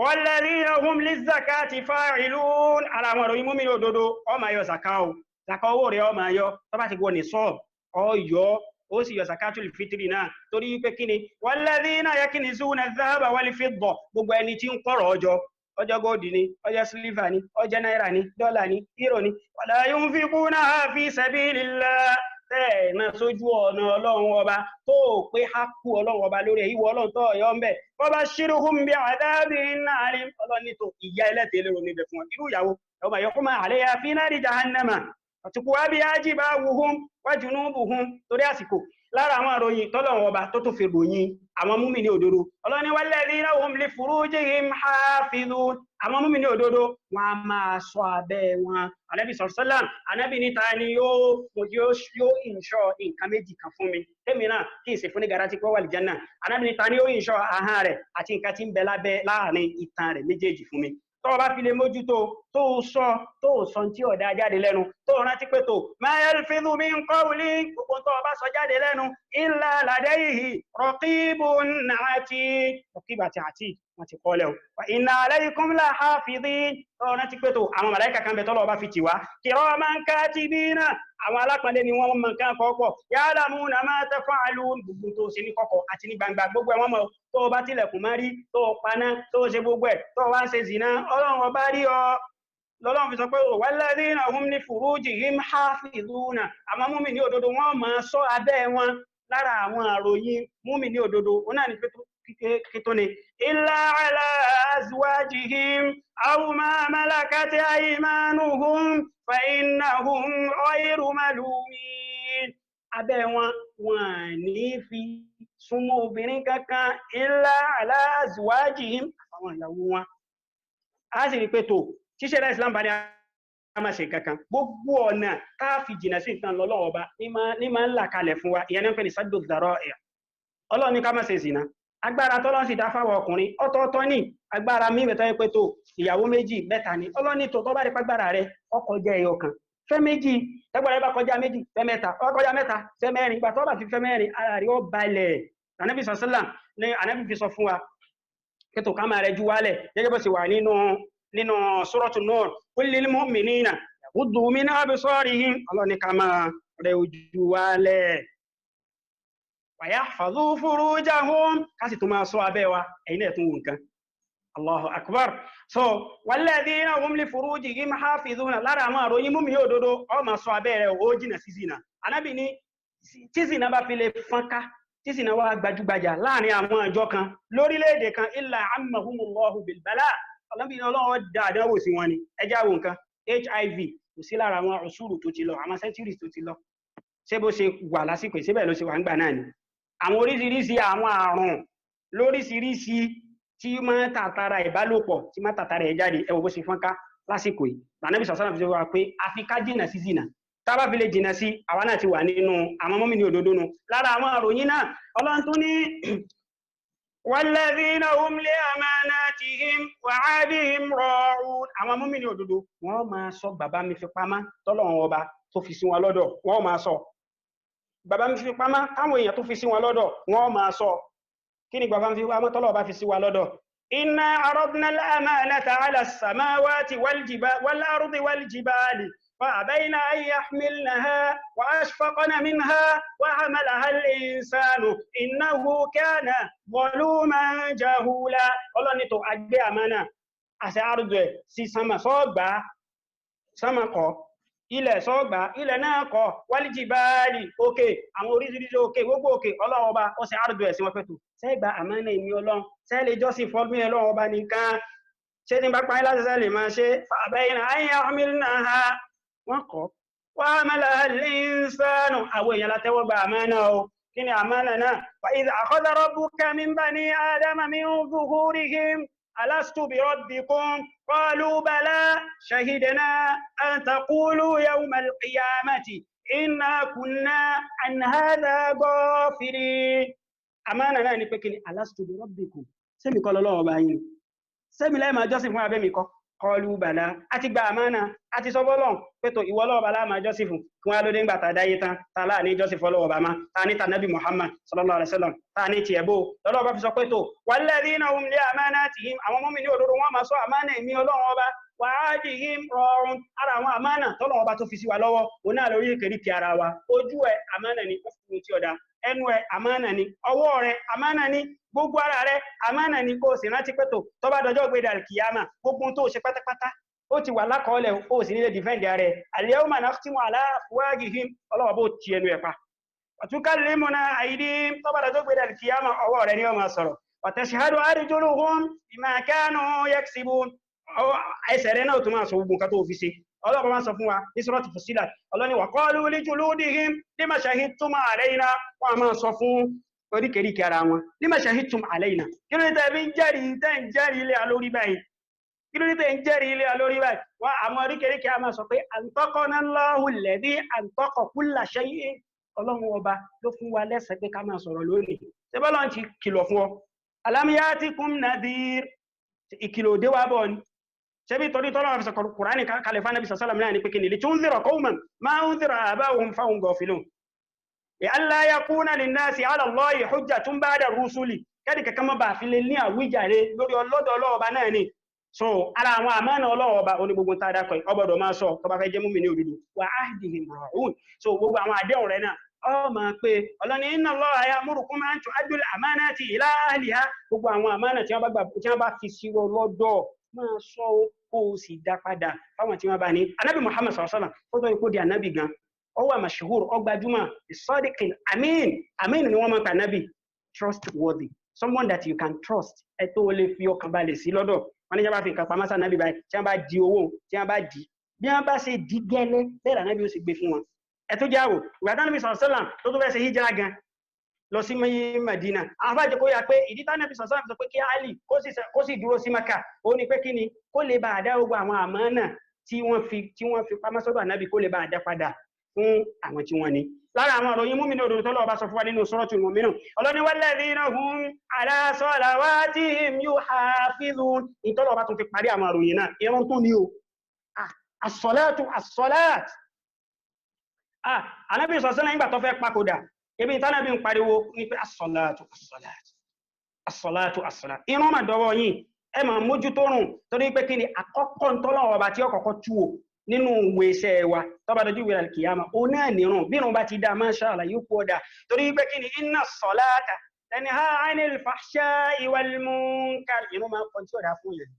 S2: Walladhina hum lizzakati fa'ilun, ara wọn ròyìn mùmínì òdodo, ó máa yọ zakao, zakao owó rẹ̀ ó máa yọ, tó bá ti gbọ́ ní sọ́ọ̀b, ó yọ, ó sì yọ zakatul fitri náà, torí pé kíni walladhina yaknizuna adh-dhahaba wal-fidda, gbogbo ẹni tí ń kọ̀rọ̀ ọjọ́, ọjọ́ gold ni ọjọ́ silver ni ọjọ́ náírà ni dọ́là ni euro ni wala yunfiqunaha fi sabilillah náà sójú ọ̀nà ọlọ́run ọba tó pé hákù ọlọ́run ọba lórí ìwọ ọlọ́run tó ọ̀yọ́ ń bẹ̀ fabashshirhum bi'adhabin alim ọlọ́run ní tó ìyà ẹlẹ́tẹ̀ẹ́ lérò níbẹ̀ fún irú ìyàwó yawma yuhma 'alayha fi nari jahannama àtùkùwá bí ájìbá wuhum wa junubuhum torí àsìkò lára àwọn àròyìn tọ́lọ̀wọ̀n ọba tó tó fi ròyìn àwọn múmìnì òdodo ọlọ́ni walladhina hum li furujihim hafidhun àwọn múmìnì òdodo wọn a máa ṣọ́ abẹ́ wọn Ànábì sallam Ànábì níta ni yóò ìṣọ́ nǹkan méjì kan fún mi tèmi náà kí n sì fún ní garanti pé wà lìjánà Ànábì níta ni yóò ìṣọ́ ahọ́n rẹ̀ àti nǹkan tí ń bẹ láàrin itan rẹ̀ méjèèjì fún mi tó bá fi lè mójútó tó sọ tí ọ̀dá jáde lẹ́nu tó rántí pé tó ma yalfidhu min qawlin gbogbo tó bá sọ jáde lẹ́nu illa ladayhi raqibun atid raqib àti atid wọ́n ti kọ́ lẹ́wọ̀ wa inna alaykum la hafidhin tó rántí pé tó àwọn màláíkà kan bẹ tọ́lọ̀ bá fi tì wá kiraman katibina àwọn alápàdé ni wọ́n mọ̀ nǹkan kọ́kọ́ ya'lamuna ma taf'alun gbogbo tó ṣe ní kọ̀kọ̀ àti ní gbangba gbogbo wọn mọ̀ tó bá tilẹ̀kùn máa rí tó paná tó ṣe gbogbo ẹ̀ tó wá ń ṣe zìnà ọlọ́run ọba rí ọ lọ́lọ́run fi sọ pé walladhina hum li furujihim hafidhuna àwọn mùmínì òdodo wọn máa ṣọ́ abẹ́ wọn lára àwọn àròyìn mùmínì òdodo ó náà ní pé tó ní illa ala azwajihim aw ma malakat aymanuhum fa innahum ghayru malumin abẹ́ wọn ní fi súnmọ́ obìnrin kankan illa ala azwajihim àwọn ìyàwó wọn a sì rí pé tó ṣíṣẹ́rẹ́ Islam bá ní a máa ṣe kankan gbogbo ọ̀nà káàfi jìnà sí nǹkan lọ́lọ́wọ́ ọba ní máa ń là kalẹ̀ fún wa ìyẹn ní pé ní saddu dhara'i Ọlọ́run ní ká má ṣe zìnà agbára tọ́lọ́run sì dá fáwọn ọkùnrin ọ̀tọ̀ọ̀tọ̀ ní agbára mímẹ̀ tó yẹ pé tó ìyàwó méjì mẹ́ta ní Ọlọ́run ní tó bá rí pàgbára rẹ ọkọ̀ jẹ́ ẹyọ kan fẹ́ méjì tẹ́gbọ́n bá kọjá méjì fẹ́ mẹ́ta ọkọjá mẹ́ta fẹ́ mẹ́rin ìgbà tó bá fi fẹ́ mẹ́rin ara rí ó balẹ̀ Ànábì sallam ní Ànábì fi sọ fún wa kẹtò ká máa rẹ ju wálẹ̀ gẹ́gẹ́ bó sì wà nínú Suratul Nur qul lil mu'minina yaghuddu min absarihim ọlọ́ni ká máa rẹ ojú wálẹ̀ wa yahfazu furujahum ká sì tó máa sọ abẹ́ wa ẹ̀yin náà tún wù nǹkan Allahu akbar so walladhina hum li furujihim hafizuna lára àwọn àròyìn mú mi yóò dodo ọ ma sọ abẹ́rẹ̀ ó jìnà sí zina Ànábì ní tí zina bá fi lè fọ́nká tí zina wá gbajúgbajà láàrin àwọn àjọ kan lórílẹ̀-èdè kan illa ammahumullahu bil bala Ànábì ní Ọlọ́run dáadáa wò sí wọn ni ẹjá wo nǹkan HIV kò sí lára àwọn usuru tó ti lọ àwọn centuries tó ti lọ ṣé bó ṣe wà lásìkò síbẹ̀ ló ṣe wà ń gbà náà ni àwọn oríṣiríṣi àwọn àrùn lóríṣiríṣi tí máa tàtàrà ìbálòpọ̀ tí máa tàtàrà ẹ̀ jáde ẹwọ bó ṣe fọ́nká lásìkò yìí Ànábì sallallahu alaihi wasallam fi wá pé àfi ká jìnà sí zina tá bá fi lè jìnà sí àwa náà ti wà nínú àwọn mùmínì òdodo nù lára àwọn àròyìn náà Ọlọ́run tún ní walladhina hum li amanatihim wa 'ahdihim ra'un àwọn mùmínì òdodo wọ́n máa sọ bàbá mi fi pamọ́ tọ́lọ́run ọba tó fi sí wọn lọ́dọ̀ wọ́n máa sọ bàbá mi fi pamọ́ táwọn èèyàn tó fi sí wọn lọ́dọ̀ wọ́n máa sọ kini bàbá fi wá mọ́ tọ́lọ̀ bá fi sí wa lọ́dọ̀ inna aradna al-amanata ala as-samawati wal-ardi wal-jibali fa abayna an yahmilnaha wa ashfaqna minha wa hamalaha al-insanu innahu kana zaluman jahula Ọlọ́ni tó agbé àmánà àṣẹ àrùdẹ̀ sí sama sọ́gbà sama kọ ilẹ̀ sọ́gbà ilẹ̀ náà kọ wal-jibali òkè àwọn oríṣiríṣi òkè gbogbo òkè Ọlọ́run ọba ó ṣe àrùdẹ̀ sí wọn fẹ́ tó sẹ́gbà àmánà ìmí Ọlọ́run sẹ́lẹ̀ jọ́sìn fọ́lú Ọlọ́run ọba nìkan ṣe ní bá pàí láti sẹ́lẹ̀ máa ṣe fàbẹ́yìnà ayé hamilnaha wọ́n kọ́ wa hamalaha al-insanu àwọn èèyàn látẹ́wọ́ gba àmánà o kí ni àmánà náà wa idh akhadha rabbuka min bani adama min zuhurihim alastu bi rabbikum qalu bala shahidna an taqulu yawma al-qiyamati inna kunna an hadha ghafilin àmánà náà ni pé kí ni alastu bi rabbikum sẹ́mi kọ́ lọ́wọ́ bá yín sẹ́mi láì máa jọ́sìn fún abẹ́mi kọ́ qalu bala àti gba àmánà àti sọ bọ́lọ́n pẹ́tọ̀ ìwọ lọ́wọ́ bá láàmà jọ́sìn fún alódé ńgbà tàdáyé tán tààlà ní jọ́sìn fọ́lọ́wọ́ bá má ta ní tànábì Muhammad sallallahu alaihi wasallam ta ní ti ẹ̀bọ́ lọ́lọ́wọ́ bá fi sọ pẹ́tọ̀ walladhina hum li amanatihim àwọn mọ́mí ní òdodo wọn máa sọ àmánà ìmí Ọlọ́run ọba wa adihim ra'un ara àwọn àmánà tọ́lọ́run ọba tó fi sí wa lọ́wọ́ òun náà lórí èkéríkì ara wa ojú ẹ̀ àmánà ni ó fún tí ọ̀dà ẹnu ẹ̀ àmánà ni ọwọ́ rẹ̀ àmánà ni gbogbo ara rẹ̀ àmánà ni kó o sì rántí pé tó bá dọjọ́ gbé dàlkìyàmà gbogbo tó ṣe pátápátá ó ti wà lákọọ́lẹ̀ ó sì nílé dìfẹ́ǹdì ààrẹ al-yawma nakhtimu ala afwahihim ọlọ́wọ́ bó ti ẹnu ẹ̀ pa wa tukallimuna aydihim tó bá dọjọ́ gbé dàlkìyàmà ọwọ́ rẹ̀ ni ó máa sọ̀rọ̀ wa tashhadu arjuluhum bima kanu yaksibun ẹsẹ̀ rẹ̀ náà tó máa sọ gbogbo nǹkan tó fi ṣe ọlọ́pàá máa sọ fún wa ní Suratu Fussilat ọlọ́ni wa qalu li juludihim lima shahidtum alayna wọ́n máa sọ fún oríkèríkè ara wọn lima shahidtum alayna kí ló ní tẹ́ fi ń jẹ́rìí ilé alórí báyìí kí ló ní tẹ́ ń jẹ́rìí ilé alórí báyìí wọ́n àwọn oríkèríkè a máa sọ pé antaqana Allahu alladhi antaqa kulla shay'in ọlọ́run ọba ló fún wa lẹ́sẹ̀ pé ká máa sọ̀rọ̀ lónìí ṣé bọ́lá ti kìlọ̀ fún ọ alam yatikum nadhir ìkìlọ̀ òde wa bọ̀ ni ṣebí torí tọ́lọ́ àfisà Kùránì kalifa nabi sallallahu alaihi pé kí ni litunzira qauman ma unzira aba'uhum fahum ghafilun alla yakuna linnasi ala Allahi hujjatun ba'da rusuli kẹ́dì kẹ́kẹ́ mọ́ bá fi lè ní àwíjàre lórí ọlọ́dọ̀ ọlọ́ọba náà ni so ara àwọn àmánà ọlọ́ọba oní gbogbo tá a dákọ̀ ọgbọ̀dọ̀ máa sọ tó bá fẹ́ jẹ́ múmi ní òdodo wa ahdihim ra'un so gbogbo àwọn àdéhùn rẹ̀ náà ọ máa pé ọlọ́ni inna Allaha ya'murukum an tu'addu al-amanati ila ahliha gbogbo àwọn àmánà tí wọ́n bá fi sí lọ́dọ̀ máa sọ kó o sì dá padà fáwọn tí wọ́n bá ní anábì Muhammad sallallahu alaihi wasallam tó tó ipò di anábì gan ó wà mashhur ó gbajúmọ̀ as-sadiqil amin ni wọ́n máa pa anábì trustworthy someone that you can trust ẹ tó lè fi ọkàn balẹ̀ sí lọ́dọ̀ wọn ní jábá fi nǹkan pamọ́ sí anábì báyìí tí wọ́n bá di owó tí wọ́n bá di bí wọ́n bá ṣe di gẹ́lẹ́ bẹ́ẹ̀ anábì ó sì gbé fún wọn ẹ tó jáwò ìgbà tí anábì sallallahu alaihi wasallam tó tó fẹ́ ṣe hijira gan lọ sí Madina àwọn afájẹ kó yà pé ìdí tá Ànábì sallallahu alaihi wasallam sọ pé kí Ali kó sì dúró sí Maka ó ní pé kí ni kó lè bá àdá gbogbo àwọn àmánà tí wọ́n fi pamọ́ sọ́dọ̀ Ànábì kó lè bá àdá padà fún àwọn tí wọ́n ní lára àwọn ọ̀rọ̀ yìí múmínú òdòdó tọ́lọ́ ọba sọ fún wa nínú Suratul Mu'minun ọlọ́ni walladhina hum ala salawatihim yuhafizun ìtọ́lọ́ ọba tún fi parí àwọn àròyìn náà ìrun tún ní o as-salatu Ànábì sallallahu alaihi wasallam nígbà tó fẹ́ papòdà ebi ìtànàbí ń pariwo ní pé as-salatu irun ma dọwọ́ yìí ẹ ma mójú tó rùn torí pé kí ni àkọ́kọ́ tọ́lọ́wọ́ ọba tí ó kọ́kọ́ túwò nínú ìwé iṣẹ́ wa tọ́ba dojú ìwé al-qiyama ó náà nírun bí irun bá ti dá masha Allah yóò kú ọ̀dà torí pé kí ni inna as-salata tanha 'anil fahsha'i wal munkar irun máa kọ́ tí ó dá fún yẹn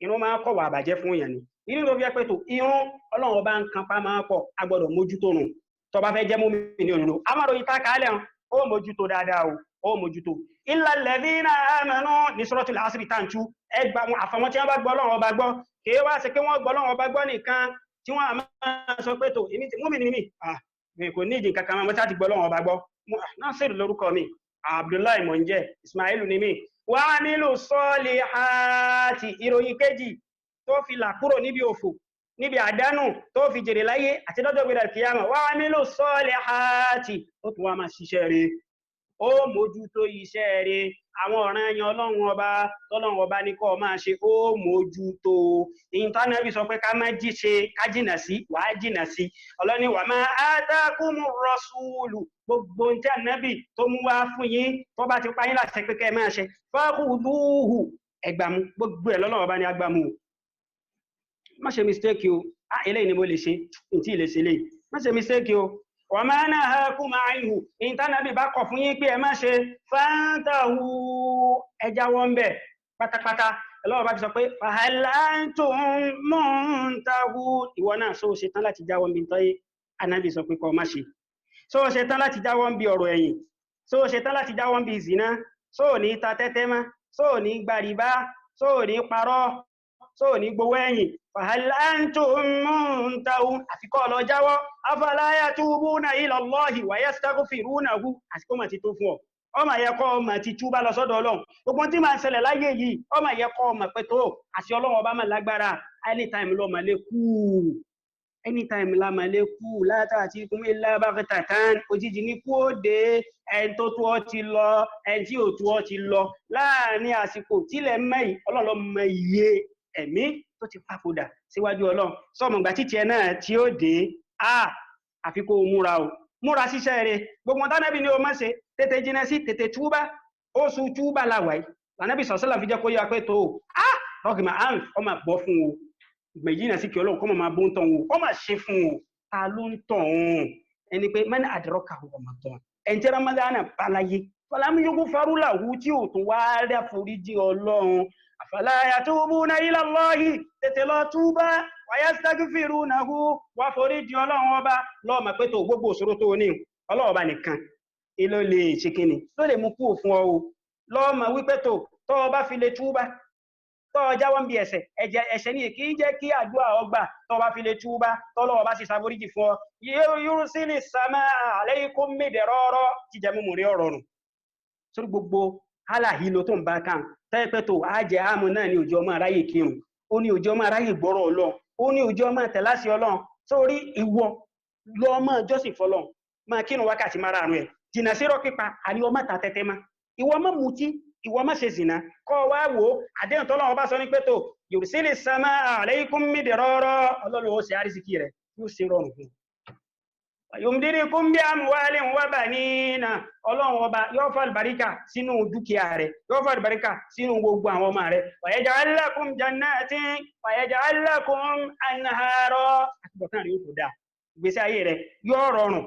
S2: irun máa kọ́ wà bàjẹ́ fún yẹn ni irun ló fi pé tó irun ọlọ́run ọba ń kan pa máa pọ̀ agbọ́dọ̀ mójú tó rùn tó bá fẹ́ jẹ́ mùmínì òdodo amaro ita kale ó mójútó dáadáa ó mójútó illa alladhina amanu ní suratul asri tanchu ẹgbà wọn àfàwọn tí wọ́n bá gbọ́ Ọlọ́run ọba gbọ́ ke wá ṣe pé wọ́n gbọ́ Ọlọ́run ọba gbọ́ nìkan tí wọ́n máa sọ pé tó èmi tí mùmínì mi mi kò ní ìdí kankan mo tá ti gbọ́ Ọlọ́run ọba gbọ́ Nasir lórúkọ mi Abdullahi mo nje Ismail ni mi wa amilu solihati ìròyìn kejì tó fi là kúrò níbi òfò níbi àdánù tó fi jèrè láyé àti lọ́jọ́ gbẹ̀rẹ̀ kìyàmà wà nílò sọ́ọ̀lẹ́hàtì ó tún wá máa ṣiṣẹ́ rẹ̀ ó mójútó iṣẹ́ rẹ̀ àwọn ọ̀ràn ẹ̀yàn ọlọ́run ọba ní kó máa ṣe ó mójútó ìntánẹ́bì sọ pé ká má jíṣe ká jìnà sí wà á jìnà sí ọlọ́ni wà máa átákùmù rọ́súùlù gbogbo tí ànábì tó mú wá fún yín tó bá ti pa yín láti pé kẹ́ máa ṣe fáhùdúhù ẹgbàmú gbogbo ẹ̀ lọ́lọ́run ọba ní agbàmú má ṣe mistake o eléyìí ni mo lè ṣe ntí lè ṣe léyìí má ṣe mistake o wa ma nahakum anhu ìntánàbí bá kọ̀ fún yín pé ẹ má ṣe fantahu ẹja wọn bẹ̀ pátápátá ẹlọ́wọ́ bá ti sọ pé fahal antum muntahun ìwọ náà sọ ṣe tán láti jáwọ́ bí tọ́yé anábì sọ pé kó má ṣe sọ ṣe tán láti jáwọ́ bí ọ̀rọ̀ ẹ̀yìn sọ ṣe tán láti jáwọ́ bí ìzìnà sọ ní ta tẹ́tẹ́ má sọ ní gbàrìbá sọ ní parọ́ sọ ní gbowó ẹ̀yìn fahal antum muntahun àfikọ́ lọ jáwọ́ afala yatubuna ila Allahi wa yastaghfirunahu àsìkò mà ti tó fún ọ ọmọ ẹ̀yẹkọ́ ọmọ ti túbá lọ sọ́dọ̀ Ọlọ́run gbogbo tí máa ń ṣẹlẹ̀ láyé yìí ọmọ ẹ̀yẹkọ́ ọmọ pẹ́ tó àti Ọlọ́run ọba máa lágbára anytime lọ mà lè kú anytime la mà lè kú látàtí kún ilá bá fẹ́ tàtàn òjijì ní kú ó dé ẹni tó tó ọ ti lọ ẹni tí ò tó ọ ti lọ láàrin àsìkò tílẹ̀ mẹ́yì Ọlọ́run mọ iye ẹ̀mí tó ti papòdà síwájú Ọlọ́run sọmọgbà títí ẹ náà tí ó dé àfi kó múra o múra síṣẹ́ rẹ̀ gbogbo tánàbí ni o máa ṣe tètè jìnà sí tètè túbá oṣù túbá láwàá lànàbí sọ̀sọ́là fi jẹ́ kó yá pé tó rọ́gìmà áàrùn ọmọ àgbọ́ fún o gbẹ̀jìnà sí kí ọlọ́run kọ́ máa bó ń tàn wò kọ́ máa ṣe fún o ta ló ń tàn òun ẹni pé mẹ́ni àdìrọ́kà Ramadan ẹ̀ǹtẹ́ Ramadan balaye fọlámi yóò farúlà hu tí ò tún wá rí àforíjì ọlọ́run àfàlà yatubuna ila Allahi tètè lọ túbá wa yastaghfirunahu wá foríjì ọlọ́run ọba lọ́ọ̀mà pé tó gbogbo òṣòro tó ní ọlọ́run ọba nìkan ilé lè ṣe kíni ló lè mú kú òfin ọ o lọ́ọ̀mà wípé tó tọ́ ọba fi lè túbá tọ́ jáwọ́ ń bí ẹ̀ṣẹ̀ ní kí jẹ́ kí àdúrà ọgbà tọ́ bá fi lè túbá tọ́lọ́wọ́ bá sì ṣàforíjì fún ọ yursilis samaa alaykum midrara jíjẹ mímú rí ọ̀rọ̀ rùn sórí gbogbo hálàhílò tó ń bá kàn tẹ́ẹ̀pẹ́ tó àjẹ́ àmú náà ní òjò ọmọ aráyè kírun ó ní òjò ọmọ aráyè gbọ́rọ̀ ọlọ́ ó ní òjò ọmọ tẹ̀láṣì ọlọ́run sórí ìwọ lọ́mọ jọ́sìn fọlọ́run máa kírun wákàtí márààrún ẹ̀ jìnnà sí rọ́ pípa àrí ọmọ ta tẹ́tẹ́ má ìwọ má mutí ìwọ má ṣe zìnà kọ́ wá wò àdéhùn tọ́lọ́wọ́ bá sọ ní pé tó yursilis samaa alaykum midrara ọlọ́run ó ṣe àrísìkí rẹ̀ yóò ṣe rọrùn fún yumdidukum bi amwalin wa banina ọlọ́run ọba yóò fà àlùbáríkà sínú dúkìá rẹ̀ yóò fà àlùbáríkà sínú gbogbo àwọn ọmọ rẹ̀ wa yaj'al lakum jannatin wa yaj'al lakum anhara àtibọ̀tán rẹ̀ yóò tó dáa ìgbésí ayé rẹ̀ yóò rọrùn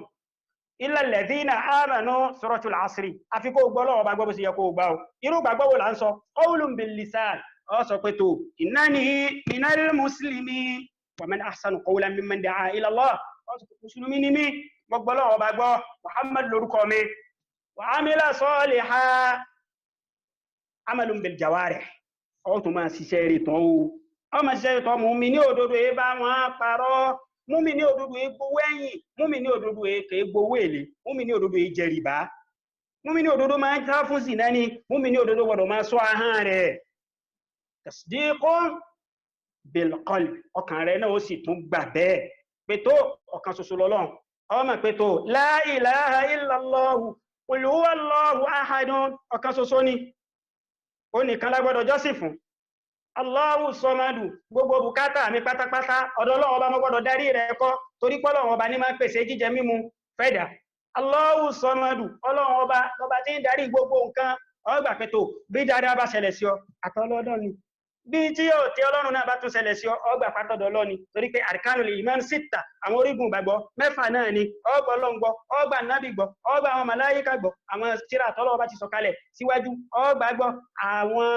S2: illa alladhina amanu suratul asri àfi kó gbọ́ lọ́wọ́ bá gbọ́ bó ṣe yẹ kó gbà ó irú gbàgbọ́ wo là ń sọ qawlun bil lisan ó sọ pé tó innani minal muslimin wa man ahsanu qawlan mimman da'a ila Allah ó sọ pé mùsùlùmí ni mí mo gbọ́ lọ́wọ́ bá gbọ́ Muhammad lórúkọ mi wa amila salihan amalun bil jawarih ó tún máa ṣiṣẹ́ rẹ̀ tán ó máa ṣiṣẹ́ rẹ̀ tán mú mi ní òdodo ẹ bá wọn parọ́ múmi ní òdodo gbowó ẹ̀yìn múmi ní òdodo kèé gbowó èlé múmi ní òdodo jẹ rìbá múmi ní òdodo máa ń tá fún sí náà ni múmi ní òdodo gbọdọ̀ máa sọ ahọ́n rẹ̀ tasdiqun bil qalb ọkàn rẹ̀ náà ó sì tún gbà bẹ́ẹ̀ pé tó ọ̀kan ṣoṣo lọ́lọ́run ọmọ pé tó la ilaha illallahu qul huwallahu ahadun ọ̀kan ṣoṣo ni ó nìkan la gbọdọ̀ jọ́sìn fún Allahu Samadu gbogbo bùkátà mi pátápátá ọ̀dọ̀ Ọlọ́run ọba mo gbọ́dọ̀ darí rẹ̀ kọ́ torí pé Ọlọ́run ọba ní máa ń pèsè jíjẹ mímu fẹ́dà Allahu Samadu Ọlọ́run ọba tí ń darí gbogbo nǹkan ọgbà pẹ̀tò bí dáadáa bá ṣẹlẹ̀ sí ọ àtọ́lọ́dọ̀ ni bí tí yóò tí Ọlọ́run náà bá tún ṣẹlẹ̀ sí ọ ọgbà pátọ́dọ̀ lọ ni torí pé arkanul iman sitta àwọn orígun ìgbàgbọ́ mẹ́fà náà ni ọgbà Ọlọ́run gbọ́ ọgbà nábì gbọ́ ọgbà àwọn màláyíkà gbọ́ àwọn tírà tọ́lọ́wọ́ bá ti sọ̀kalẹ̀ síwájú ọgbà gbọ́ àwọn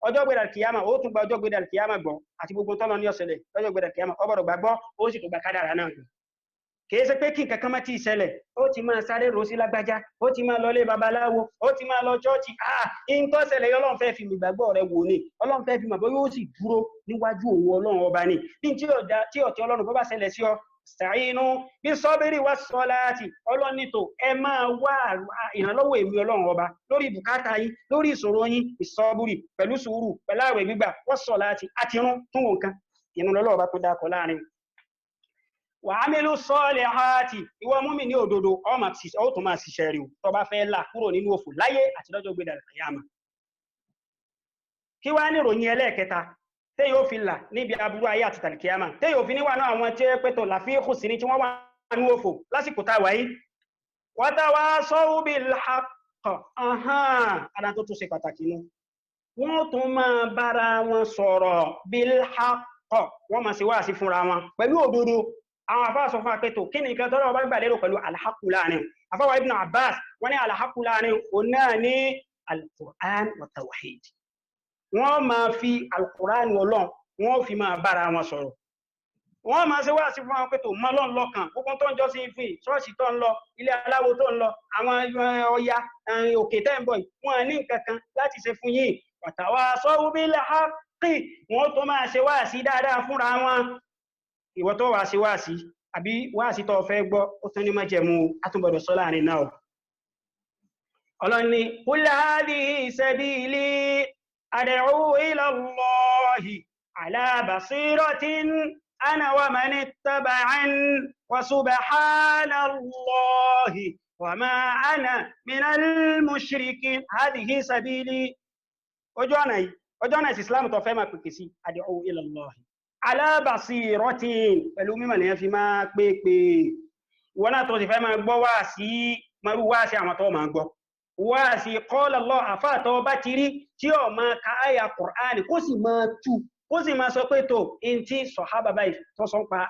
S2: ọjọ́ gbẹ̀dà kìyàmà ó tún gba ọjọ́ gbẹ̀dà kìyàmà gbọ́ àti gbogbo tọ́lọ ní ọ̀sẹ̀lẹ̀ lọ́jọ́ gbẹ̀dà kìyàmà ọgbọ̀dọ̀ gbàgbọ́ ó sì tó gba kádàrà náà gbọ́ kìí ṣe pé kí nǹkan kan má ti ṣẹlẹ̀ ó ti máa sáré ro sí lágbájá ó ti máa lọlé babaláwo ó ti máa lọ chọ́ọ̀chì in tó ṣẹlẹ̀ Ọlọ́run fẹ́ fi ìgbàgbọ́ rẹ̀ wò ní Ọlọ́run fẹ́ fi mọ̀ bó yóò sì dúró níwájú òun Ọlọ́run ọba ní bí tí ọ̀tí Ọlọ́run bó bá ṣẹlẹ̀ sí ọ sàínú bí sọ́bírì wá sọ́láàtì ọlọ́nìtò ẹ máa wá ìrànlọ́wọ́ èmi Ọlọ́run ọba lórí bùkátà yín lórí ìṣòro yín ìsọ́búrì pẹ̀lú sùúrù pẹ̀lú àwẹ̀ gbígbà wọ́n sọ́láàtì àti irun tún wọn kan inú lọ́lọ́ ọba tó dákọ̀ láàrin wà á mélòó sọ́ọ̀lẹ̀ ààtì ìwọ múmi ní òdodo ó tún máa ṣiṣẹ́ rí tó bá fẹ́ là kúrò nínú òfò láyé àti lọ́jọ́ gbé dàrẹ̀ kàyàmà kí wá ní ìròyìn ẹlẹ́ẹ̀kẹta tẹ́ yóò fi là níbi aburú ayé àti tàlìkìyàmà tẹ́ yóò fi níwà náà àwọn tí ó pẹ́tọ̀ làfíìkù sí ní tí wọ́n wà ní òfò lásìkò tá wáyé watawasaw bil haqq ara tó tún ṣe pàtàkì nù wọ́n tún máa bára wọn sọ̀rọ̀ bil haqq wọ́n máa ṣe wáàsí fúnra wọn pẹ̀lú òdodo àwọn àfáà sọ fún apẹ́tò kí ni nǹkan tọ́lọ́ bá gbà lérò pẹ̀lú al-haqqu láàrin àfáwà Ibn Abbas wọ́n ní al-haqqu láàrin òun náà ní al-Qur'an wa tawhid wọ́n máa fi al-Qur'an Ọlọ́run wọ́n fi máa bára wọn sọ̀rọ̀ wọ́n máa ṣe wáàsí fún apẹ́tò mọ́lọ́n lọ́kàn gbogbo tó ń jọ sí fún ṣọ́ọ̀ṣì tó ń lọ ilé aláwo tó ń lọ àwọn ọya òkè tẹ́ ń bọ̀ wọ́n ní nǹkan kan láti ṣe fún yín watawasaw bil haqqi wọ́n tó máa ṣe wáàsí dáadáa fúnra wọn ìwọ tó wá sí wáàsí àbí wáàsí tó fẹ́ gbọ́ ó tún ní májẹ̀mú àtúnbọ̀dọ̀ sọ láàrin náà ọlọ́ni qul hadhihi sabili ad'u ila Allahi ala basiratin ana wa man ittaba'an wa subhanallahi wa ma ana minal mushrikin hadhihi sabili ọjọ́ ọ̀nà Islam tó fẹ́ máa pèkè sí ad'u ila Allahi ala basiratin pẹ̀lú mímọ̀ lèyàn fi máa pépè wọ́n náà tó ti fẹ́ máa gbọ́ wá sí marú wá sí àwọn tó máa gbọ́ wá sí qala Allah àfáàtọ̀ bá ti rí tí ó máa ka àyà Qur'an kó sì máa tú ó sì máa sọ pé tó ntí sọ̀hábà báyìí tó sọ ń pa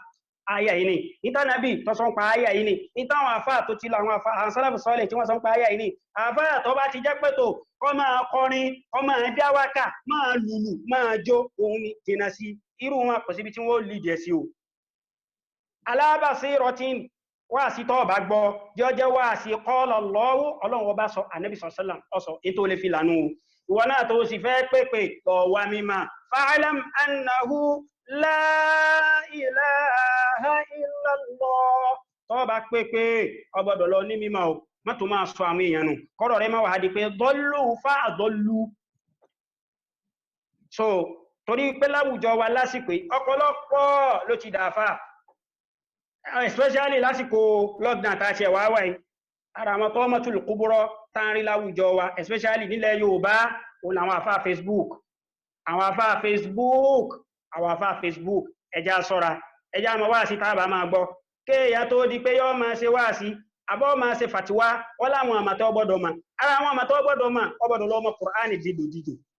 S2: àyà yìí ni ìtànàbí tó sọ ń pa àyà yìí ni ìtàwọn àfáà tó ti lọ àwọn àfáà àwọn sálàfù sọ́ọ̀lẹ̀ tí wọ́n sọ ń pa àyà yìí ni àfáà tó bá ti jẹ́ pé tó kọ́ máa kọrin kọ́ máa dáwákà máa lùlù máa jó òun ni jìnnà sí irú wọn kò síbi tí wọ́n lè jẹ́ sí o. alábàṣírọtín wá sí tọ́ bá gbọ́ jọjẹ́ wá sí qala Allahu ọlọ́run ọba sọ ànábì sallam ọsọ ètò olè fi lànà ìwọ náà tó sì fẹ́ pépè lọ́wọ́ mímá fa'alam annahu la ilaha illallah tó bá pépè ọgbọ́dọ̀ lọ ní mímá o má tó máa sọ àwọn èèyàn nù kọ́rọ̀ rẹ máa wà di pé dọ́lù fa'adọ́lù. So torí pé láwùjọ wa lásìkò ọ̀pọ̀lọpọ̀ ló ti dàáfà especially lásìkò lockdown tá a ṣe wá wáyé ara àwọn tó mọ́tò kúbúrọ́ tá ń rí láwùjọ wa especially nílẹ̀ Yorùbá òun àwọn àfáà Facebook ẹja sọ́ra ẹja mọ̀ wá sí tábà máa gbọ́ kéèyà tó di pé yọ́ máa ṣe wá sí àbọ́ máa ṣe fàtíwá wọ́n láwọn àmàtọ́ gbọ́dọ̀ mà ara àwọn àmàtọ́ gbọ́dọ̀ mà ọgbọ́dọ̀ lọ́mọ Kùránì dìdò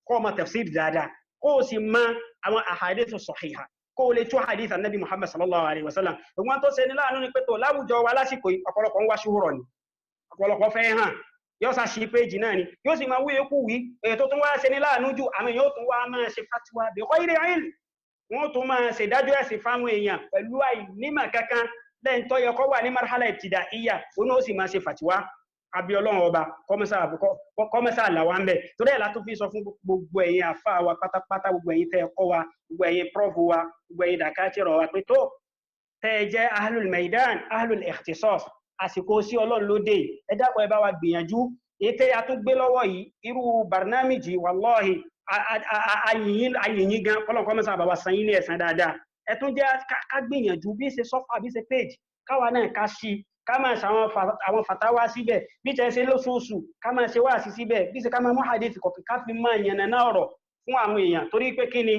S2: kọ́ ọmọ tafsir dáadáa kó o sì mọ àwọn ahadithu sahiha kó o lè tó hadith annabi Muhammad sallallahu alaihi wasallam ìwọ́n tó ṣe ní láàánú ni pé tó láwùjọ wa lásìkò ọ̀pọ̀lọpọ̀ ń wá ṣúhùrọ̀ ni ọ̀pọ̀lọpọ̀ fẹ́ hàn yóò sá sí péjì náà ni yóò sì máa wí ekú wí èyí tó tún wá ṣe ní láàánú jù àwọn èèyàn tún wá máa ṣe fatiwa bi ghayri ilm wọ́n tún máa ṣe dájọ́ ẹ̀sìn fáwọn èèyàn pẹ̀lú àìnímọ̀ kankan lẹ́yìn tó yẹ kó wà ní marhala ibtidaiya òun ó sì máa ṣe fatiwa àbí Ọlọ́run ọba kọ́mẹ́sà làwọn ń bẹ̀ torí ẹ̀ látún fi sọ fún gbogbo ẹ̀yin àfáà wa pátápátá gbogbo ẹ̀yin tẹ́ ẹ̀kọ́ wa gbogbo ẹ̀yin prof wa gbogbo ẹ̀yin dàkátìrọ̀ wa pé tó tẹ́ ẹ jẹ́ ahlul maidan ahlul ikhtisas àsìkò sí Ọlọ́run lóde ẹ dákun ẹ bá wa gbìyànjú ètè àtúgbé lọ́wọ́ yìí irú barnamiji wallahi ayìnyín gan kọ́lọ̀ kọ́mẹ́sà bàbá san yín ní ẹ̀san dáadáa ẹ tún jẹ́ ká gbìyànjú bí ṣe sọ́fà bí ṣe page káwa náà ká sí ká máa ṣe àwọn fàtàwá síbẹ̀ bí tẹ́ ṣe lóṣooṣù ká máa ṣe wá sí síbẹ̀ bí ṣe ká máa mú hadith kọ̀kì ká fi máa yànnà náà ọ̀rọ̀ fún àwọn èèyàn torí pé kí ni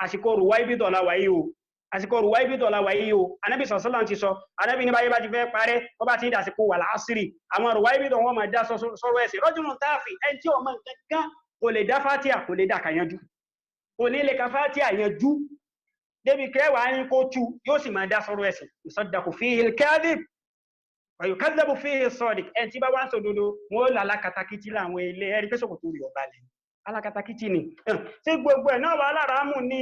S2: àsìkò rùwáìbìdọ̀ la wà yìí o àsìkò rùwáìbìdọ̀ la wà yìí o anábì sallallahu ti sọ anábì ní báyé bá ti fẹ́ parẹ́ ó bá ti ń dàsìkò wà láásìrì àwọn rùwáìbìdọ̀ wọn máa dá sọ́rọ̀ ẹ̀sìn rọ́jùnù táàfì ẹni tí ọmọ nǹkan kò lè dá fátíà kò lè dá kàyanjú kò ní lè ka fátíà yanjú débi kẹwàá ní kó tú yóò sì máa dá sọ́rọ̀ ẹ̀sìn yusaddaqu fihi al-kadhib ọ̀yọ̀kádẹ́bù fi sọ́ọ̀dì ẹn tí bá wá ń sọ dodo wọ́n lálákatakítí láwọn ilé ẹ̀rí pé sọ́kò tó rí ọba lẹ̀ alákatakítí ni tí gbogbo ẹ̀ náà wà lára mú ní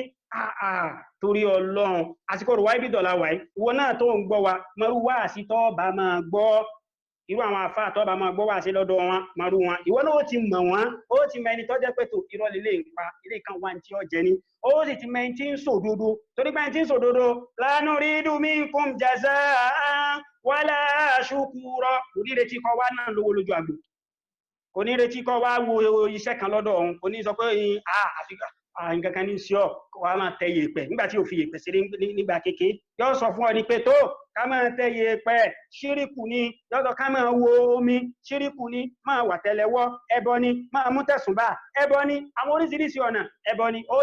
S2: torí Ọlọ́run àsìkò rùwá ibi dọ̀là wáyé ìwọ náà tó ń gbọ́ wa mọ́rú wá sí tọ́ bá máa gbọ́ irú àwọn àfáà tọ́ bá máa gbọ́ wá sí lọ́dọ̀ wọn mọ́rú wọn ìwọ náà ó ti mọ̀ wọ́n ó ti mẹni tọ́jẹ́ pé tó irọ́ lílé ìpa ilé kan wá tí ó jẹ ní ó sì ti mẹni tí ń sòdodo torí pé tí ń sòdodo la nuridu minkum jazaa wala shukura kò ní retí kọ́ wá náà lówó lójú àgbò kò ní retí kọ́ wá wo iṣẹ́ kan lọ́dọ̀ òun kò ní sọ pé nǹkan kan ní sí ọ wà máa tẹ yèèpẹ̀ nígbà tí ò fi yèèpẹ̀ sí nígbà kéèké yóò sọ fún ọ ní pé tó ká máa tẹ yèèpẹ̀ ṣíríkù ni lọ́dọ̀ ká máa wo omi ṣíríkù ni máa wà tẹ́lẹ̀wọ́ ẹbọ ni máa mú tẹ̀sùnbà ẹbọ ni àwọn oríṣiríṣi ọ̀nà ẹbọ ni ó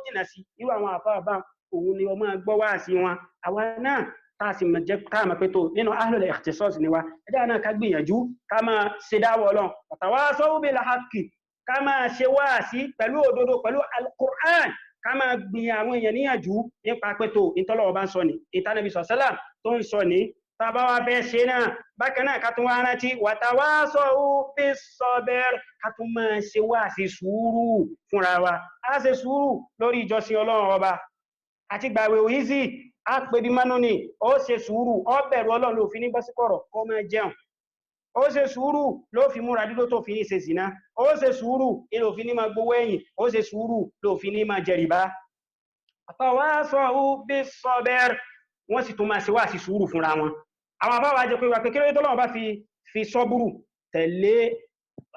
S2: jìnà sí irú àwọn àfáàbá òun ni ọmọ gbọ́ wá sí wọn àwọn náà tààsì mẹ́jẹ́ káàmà pé tó nínú ahlul ikhtisas ni wa ẹjá náà ká gbìyànjú ká máa ṣe dáwọ́ Ọlọ́run watawasaw bil haqqi ká máa ṣe wá sí pẹ̀lú òdodo pẹ̀lú al-Qur'an ká máa gbìyàn àwọn èèyàn níyànjú nípa pé tó ìtọ́lọ́wọ́ bá ń sọ ní ìtànàbí sọ̀sẹ́là tó ń sọ ní tàbá wa fẹ́ ṣe náà bákan náà ká tún wá rántí watawasaw bis sabr ká tún máa ṣe wá sí sùúrù fúnra wa á ṣe sùúrù lórí ìjọsìn Ọlọ́run ọba àti gbàwẹ̀ òyìnbí a pè bí mánú ni ó ṣe sùúrù ó bẹ̀rù Ọlọ́run ló fi ní bọ́síkọ̀rọ̀ kó máa jẹun ó ṣe sùúrù ló fi múra dídó tó fi ní ṣe zìná ó ṣe sùúrù ló fi ní máa gbówó ẹ̀yìn ó ṣe sùúrù ló fi ní máa jẹ rìbá àtàwásọ̀ bí sọ́bẹ̀r wọ́n sì tún máa ṣe wá sí sùúrù fúnra wọn àwọn afáwà jẹ́ pé wà kékeré tó lọ́wọ́ bá fi sọ́búrù tẹ̀lé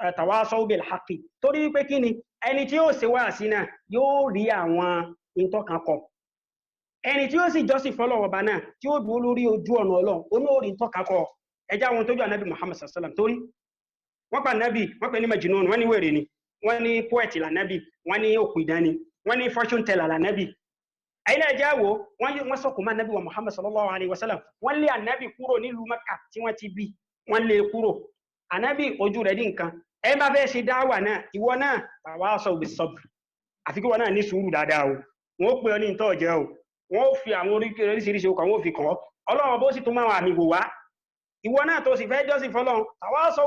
S2: àtàwásọ̀ bil haqqi torí pé kí ni ẹni tí yóò ṣe wá sí náà yóò rí àwọn ìtọ́kankọ̀ ẹni tí ó sì jọ́sìn fọ́lọ́wọ́ bá náà tí ó dúró lórí ojú ọ̀nà Ọlọ́run olórin tọ́kakọ́ ẹjá wọn tójú ànábì Muhammad sallam torí wọ́n pa nábì wọ́n pè ní majnun wọ́n ní wèrè ni wọ́n ní poet lànábì wọ́n ní òpìdán ni wọ́n ní fortune teller lànábì ẹ̀yìn ẹjá wo wọ́n sọkùn má nábì wa Muhammad sallallahu alaihi wasallam wọ́n lé ànábì kúrò nílùú Mẹ́kà tí wọ́n ti bí wọ́n lé kúrò ànábì ojú rẹ̀ dí nǹkan ẹ bá fẹ́ ṣe dáwà náà ìwọ náà tawasaw bis sabr àfi kí wọ́n náà ní sùúrù dáadáa o wọ́n pè ọ ní ìtọ́ jẹ́ o wọ́n fi àwọn oríṣiríṣi okọ̀ wọ́n fi kàn ọ́ ọlọ́run bó sì tún máa àmì wò wá ìwọ náà tó sì fẹ́ jọ́sìn fọlọ́run àwa sọ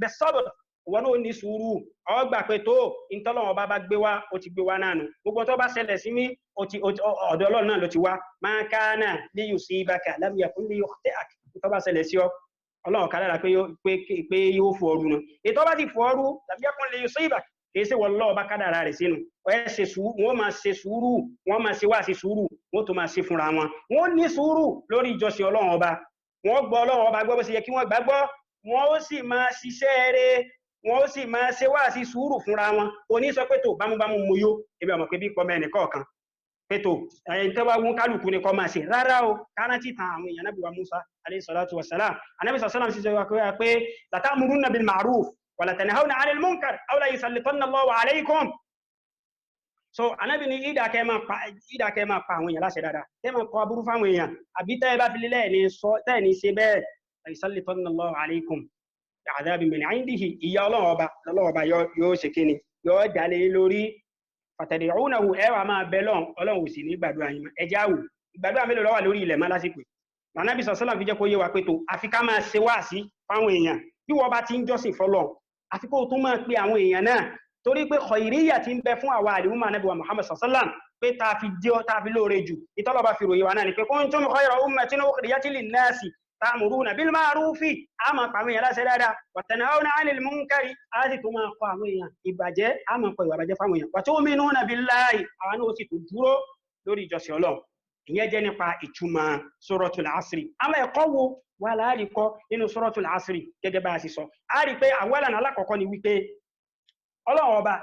S2: bẹ sọ́bọ̀ ìwọ náà ní sùúrù ọgbà pé tó ìtọ́lọ́run ọba bá gbé wá ó ti gbé wá náà nù gbogbo tó bá ṣẹlẹ̀ sí mí ọ̀dọ̀ ọlọ́run náà ló ti wá máa ká náà ní yusibaka lam yakun li yukhti'ak tó bá ṣẹlẹ̀ sí ọ ọlọ́run kàdára pé yóò fò ọrú náà ètò bá ti fò ọrú lam yakun li yusibak kìí ṣe wọ́n lọ́ọ̀bá kádàrà rẹ̀ sínú wọ́n máa ṣe sùúrù wọ́n máa ṣe wá sí sùúrù wọ́n tó máa ṣe fúnra wọn wọ́n ní sùúrù lórí ìjọsìn ọlọ́run ọba wọ́n gbọ́ ọlọ́run ọba gbọ́ bó ṣe yẹ kí wọ́n gbàgbọ́ wọ́n ó sì máa ṣiṣẹ́ rẹ̀ wọ́n ó sì máa ṣe wá sí sùúrù fúnra wọn òní sọ pé tó bámúbámú mo yó ebi ọmọ pé bí pọmọ ẹnì kọ̀ọ̀kan pé tó ẹni tó bá wún kálukú ni kọ́ máa ṣe rárá o kárántì tàn àwọn èèyàn nábì wa Musa alayhi salatu wassalam anábì sallam sì sọ pé latamurunna bil ma'ruf wala tanhauna 'anil munkar aw la yusallitanna Allahu 'alaykum so anabi ni ida ke ma pa àwọn èyàn láṣẹ dáadáa ke ma kọ aburú fáwọn èyàn àbí tẹ́ bá fi lele ni so tẹ́ ni ṣe bẹ́ẹ̀ yusallitanna Allahu 'alaykum bi'adhabin min 'indihi iya Ọlọ́run ọba yo ṣe kíni yo dale lórí fatad'unahu wa ma belon Ọlọ́run sì ní gbàdúrà yín ẹ jáwò gbàdúrà mélòó ló wà lórí ilẹ̀ ma lásìkò anabi sallallahu alaihi wasallam fi jẹ́ kó yé wa pé tó àfi ká máa ṣe wáàsí fáwọn èyàn bí wọ́n bá ti ń jọ́sìn fọ́lọ́run àfi kó tún máa pe àwọn èèyàn náà torí pé khairiyya tí ń bẹ fún àwa àlùmọ́ Ànábì wa Muhammad sallallahu alaihi wasallam pé ta fi lóore jù ìtọ́lọ́bà fi ròyìn wa náà ni pé kuntum khayra ummatin ukhrijat lin-nasi ta'muruna bil ma'rufi a máa pa àwọn èèyàn láṣẹ dáadáa wa tanhauna 'anil munkari a sì tún máa kọ àwọn èèyàn ìbàjẹ́ a máa kọ ìwà ìbàjẹ́ fáwọn èèyàn wa tu'minuna billahi àwọn náà ó sì tún dúró lórí ìjọsìn Ọlọ́run ìyẹn jẹ́ nípa ìtumọ̀ suratul asri àwọn ẹ̀kọ́ wo wà láàrín kọ́ nínú suratul asri gẹ́gẹ́ bá a sì sọ a rí pé àwọ́lá náà alákọ̀ọ́kọ́ ni wípé Ọlọ́run ọba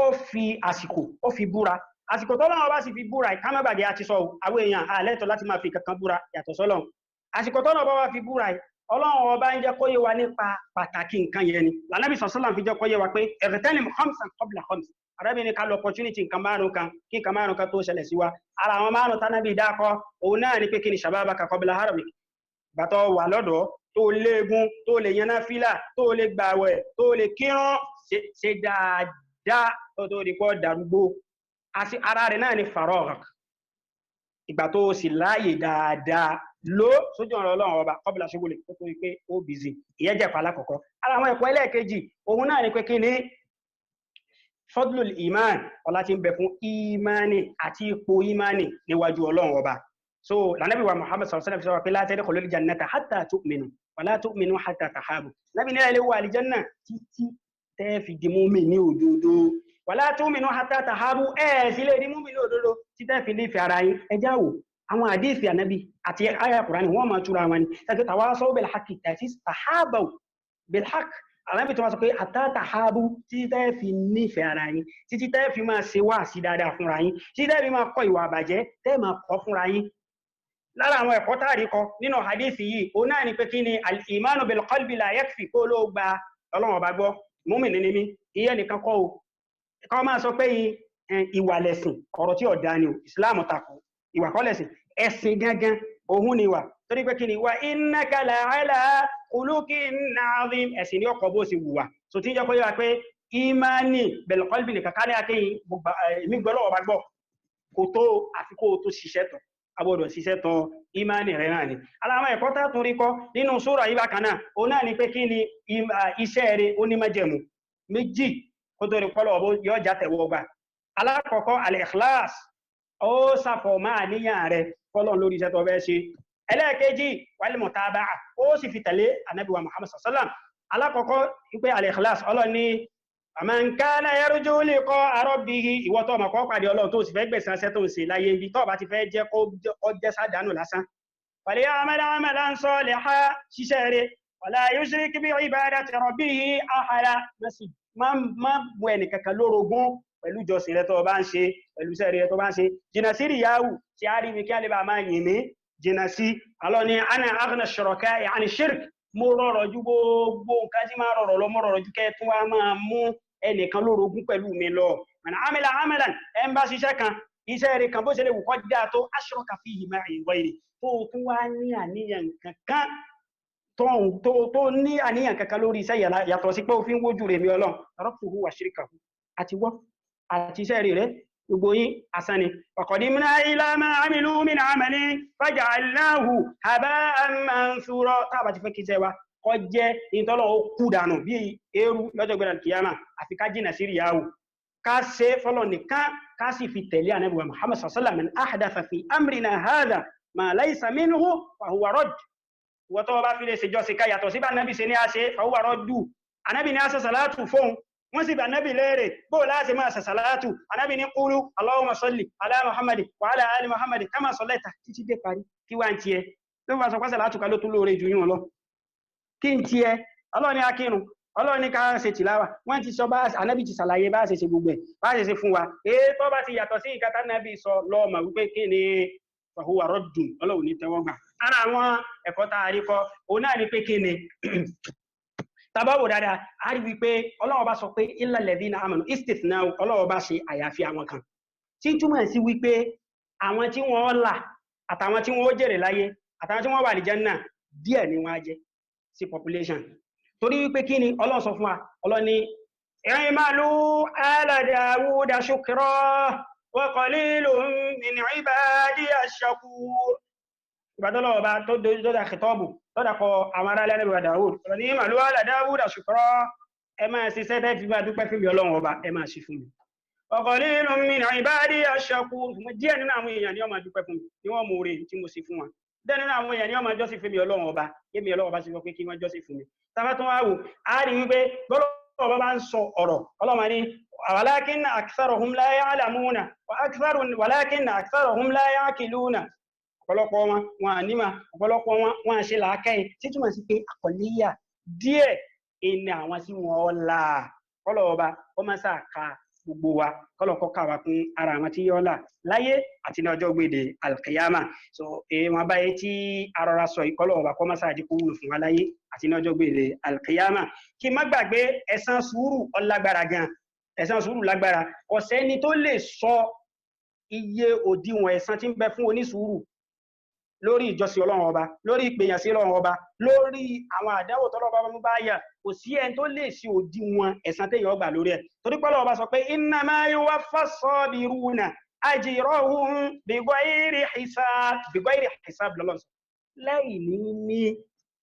S2: ó fi àsìkò ó fi búra àsìkò tó Ọlọ́run ọba sì fi búra ìkámẹ́bàdé àti sọ àwọn èèyàn àlẹ́tọ̀ láti máa fi kankan búra yàtọ̀ sọ́lọ́run àsìkò tó Ọlọ́run ọba fi búra Ọlọ́run ọba ń jẹ́ kó yé wa nípa pàtàkì nǹkan yẹn ni lànàbì sallallahu fi jẹ́ kó yé wa pé igtanim khamsan qabla khams arábìnrin ká lọ opportunity nǹkan márùn kan kí nǹkan márùn kan tó ṣẹlẹ̀ sí wa ara àwọn márùn tánàbì dákọ òun náà ni pé kí ni shababaka qabla haramik bàtọ̀ wà lọ́dọ̀ tó léegun tó lè yaná fílà tó lè gbàwẹ̀ tó lè kírun ṣe dáadáa tó rí pọ́ darúgbó àti ara rẹ̀ náà ni faragh ìgbà tó sì láàyè dáadáa ló sójú ọ̀rọ̀ Ọlọ́run ọba qabla shughuli tó rí pé ó bìzì ìyẹn jẹ́ pàlá kọ̀kọ́ ara àwọn ẹ̀kọ́ ẹlẹ́ẹ̀kejì òun náà ni pé kí ni fadlul iman ọlá tí ń bẹ fún imani àti ipò imani níwájú Ọlọ́run ọba so lànàbí wa Muhammad sallallahu alaihi wasallam sọ pé la tadkhulul jannata hatta tu'minu wa la tu'minu hatta tahabu nabi ní ilé wà aljanna títí tẹ́ fi di mu'mini òdodo wa la tu'minu hatta tahabu sí lè di mu'mini òdodo tí tẹ́ fi nífẹ̀ẹ́ ara yín ẹ jáwò àwọn hadithi ànábì àti aya Qur'ani wọ́n máa túra wọn ni tàbí tawasaw bil haqqi tàbí tahabu bil haqq ànábì tó wá sọ pé hatta tahabu títí tẹ́ fi nífẹ̀ẹ́ ara yín títí tẹ́ fi máa ṣe wá sí dáadáa fúnra yín títí tẹ́ fi máa kọ ìwà àbàjẹ́ tẹ́ máa kọ́ fúnra yín lára àwọn ẹ̀kọ́ táàrí kọ nínú hadithi yìí o náà ni pé kí ni al-imanu bil qalbi la yakfi kó ló gba Ọlọ́run ọba gbọ́ mùmínì ni mí iye nìkan kọ́ o kọ́ máa sọ pé ìwà lẹ̀sìn ọ̀rọ̀ tí ọ̀dá ni o Islam takò ìwà kọ́ lẹ̀sìn ẹ̀sìn gangan ohun ni wà torí pé kí ni wa innaka la'ala khuluqin 'azim ẹ̀sìn ní ọkọ̀ bó sì wùwà so tí ń jẹ́ kó yẹ pé imani bil qalbi nìkan kárí akéyìn èmi gbọ́ Ọlọ́run ọba gbọ́ kò tó àfikò tó ṣiṣẹ́ tán agbọ́dọ̀ ṣiṣẹ́ tọ ìmáni rẹ̀ náà ni aláwọ̀ ẹ̀kọ́ tá tún rí kọ́ nínú sura yìí bákan náà o náà ni pé kí ni iṣẹ́ rẹ̀ onímájẹ̀mú méjì kó tó rí pọ́lọ̀ ọbọ̀ yóò já tẹ̀wọ́ gbà alákọ̀ọ́kọ́ al-ikhlas ó sàfọ̀ máa níyàn rẹ̀ pọ́lọ̀ lórí iṣẹ́ tó fẹ́ ṣe ẹlẹ́ẹ̀kejì wal mutaba'a ó sì fi tẹ̀lé Ànábì wa Muhammad sallallahu alaihi wasallam alákọ̀ọ́kọ́ wípé al-ikhlas ọlọ́ni man kana yarju liqa'a rabbih ìwọ tó mọ̀ kó pàdé Ọlọ́run tó sì fẹ́ gbẹ̀san iṣẹ́ tó ń ṣe láyé ibi tó bá ti fẹ́ jẹ́ kó jẹ́ sádánù lásán falya'mal 'amalan salihan ṣiṣẹ́ rẹ̀ wala yushrik bi ibadati rabbih ahada má mú ẹnì kankan lórogún pẹ̀lú jọ́sìn rẹ̀ tó bá ń ṣe pẹ̀lú iṣẹ́ rẹ̀ tó bá ń ṣe jìnà sí ríyáwù tí a rí mi kí a lè bá máa yìn mí jìnà sí alọ́ni ana aghna shuraka'i 'ani shirk mo rọrọ̀ ju gbogbo nǹkan tí máa rọrọ̀ lọ mọ́ rọrọ̀ ju kẹ́ tún wá máa mú ẹnìkan lórogún pẹ̀lú mi lọ man amila amalan ẹ̀ ń bá ṣiṣẹ́ kan iṣẹ́ rẹ̀ kan bó ṣe lè wù kọ́ dáa tó ashraka fihi ma'i ghayri tó tún wá ní àníyàn kankan tó ní àníyàn kankan lórí iṣẹ́ yàtọ̀ sí pé òfin wójú rẹ̀ mi Ọlọ́run taraktuhu wa shirkahu àti wọ́ àti iṣẹ́ rẹ̀ gbogbo yín asán ni waqadimna ila ma amilu min amalin faja'alnahu haba'an mansura tá bá ti fẹ́ kí iṣẹ́ wa kó jẹ́ ìtọ́lọ̀ ó kú dànù bí eérú lọ́jọ́ gbẹ̀rẹ̀ kìyàmà àfi ká jìnà sí ríyàwó ká ṣe fọ́lọ̀ nìkan ká sì fi tẹ̀lé ànábì wa Muhammad sallallahu alaihi wasallam man ahdatha fi amrina hadha ma laysa minhu fa huwa radd wọ́n tó bá fi lè ṣèjọ́sìn ká yàtọ̀ sí bá ànábì ṣe ní a ṣe fa huwa raddu ànábì ní a ṣe salatu fún wọ́n sì bá ànábì léèrè bó láti máa ṣe salatu ànábì ní qulu Allahumma salli ala Muhammadin wa ala ali Muhammadin kama sallaita títí dé parí kí wá ń tiẹ̀ ló bá sọ pé salatu ká ló tún lóore jù yún lọ kí n tiẹ̀ Ọlọ́run ní akírun Ọlọ́run ní ká ṣe tìláwà wọ́n ti sọ bá ànábì ti ṣàlàyé bá ṣe gbogbo ẹ̀ bá ṣe fún wa tó bá ti yàtọ̀ sí ìkàtà ànábì sọ lọ́ọ̀mà wípé kí ni fa huwa raddun Ọlọ́run ní tẹ́wọ́ gbà ara àwọn ẹ̀kọ́ tá a rí kọ́ òun náà ní pé kí ni tabawo dáadáa a rí wípé Ọlọ́run bá sọ pé illal ladhina amanu istithna Ọlọ́run bá ṣe àyàfi àwọn kan tí túmọ̀ sí wípé àwọn tí wọ́n là àtàwọn tí wọ́n jèrè láyé àtàwọn tí wọ́n wà ní Jánnà díẹ̀ ni wọ́n á jẹ́ sí population torí wípé kí ni Ọlọ́run sọ fún wa Ọlọ́run ní i'malu ala Dawuda shukra wa qalilun min ibadiya ash-shakur ìbádọ́lọ́wọ́ bá tó dọ́dá kìtọ́bù tọ́dá kọ àwọn ará lẹ́nà Dawud ọ̀rọ̀ ní ìmàlú ala Dawuda shukra ẹ máa ṣiṣẹ́ tẹ́ fi máa dúpẹ́ fún mi Ọlọ́run ọba ẹ máa ṣe fún mi wa qalilun min ibadiya ash-shakur díẹ̀ nínú àwọn èèyàn ni wọ́n máa dúpẹ́ fún mi ni wọ́n mú oore tí mo ṣe fún wọn díẹ̀ nínú àwọn èèyàn ni wọ́n máa jọ́sìn fún mi Ọlọ́run ọba yémi Ọlọ́run ọba sì sọ pé kí wọ́n jọ́sìn fún mi tàbá tó wá wò á rí wípé Ọlọ́run ọba bá ń sọ ọ̀rọ̀ Ọlọ́run ní walakinna aktharahum la ya'lamuna walakinna aktharahum la ya'qiluna ọ̀pọ̀lọpọ̀ wọn àníma ọ̀pọ̀lọpọ̀ wọn àṣẹ làákàyè tí túmọ̀ sí pé àkọlíyà díẹ̀ ìní àwọn tí wọ́n là kọ́lọ̀ ọba ó máa sàkà gbogbo wa kọ́lọ̀ kọ́ kà wá kún ara àwọn tí yọ́ là láyé àti ní ọjọ́ gbèdè alkiyama so wọn báyé tí arọra sọ ìkọ́lọ̀ ọba kọ́ máa sàdí kó wúlò fún wa láyé àti ní ọjọ́ gbèdè alkiyama kí má gbàgbé ẹ̀san sùúrù ọlágbára gan ẹ̀san sùúrù lágbára ọ̀sẹ́ni tó lè sọ iye òdiwọ̀n ẹ̀san tí ń bẹ fún onísùúrù lórí ìjọsìn Ọlọ́run ọba lórí ìpèyàn sí Ọlọ́run ọba lórí àwọn àdáwò tọ́lọ́ba mú bá yà kò sí ẹni tó lè sí òdiwọ̀n ẹ̀san téèyàn gbà lórí ẹ̀ torí pé Ọlọ́run ọba sọ pé innama yuwaffas-sabiruna ajrahum bighayri hisab lọ́lọ́ sọ lẹ́yìn ní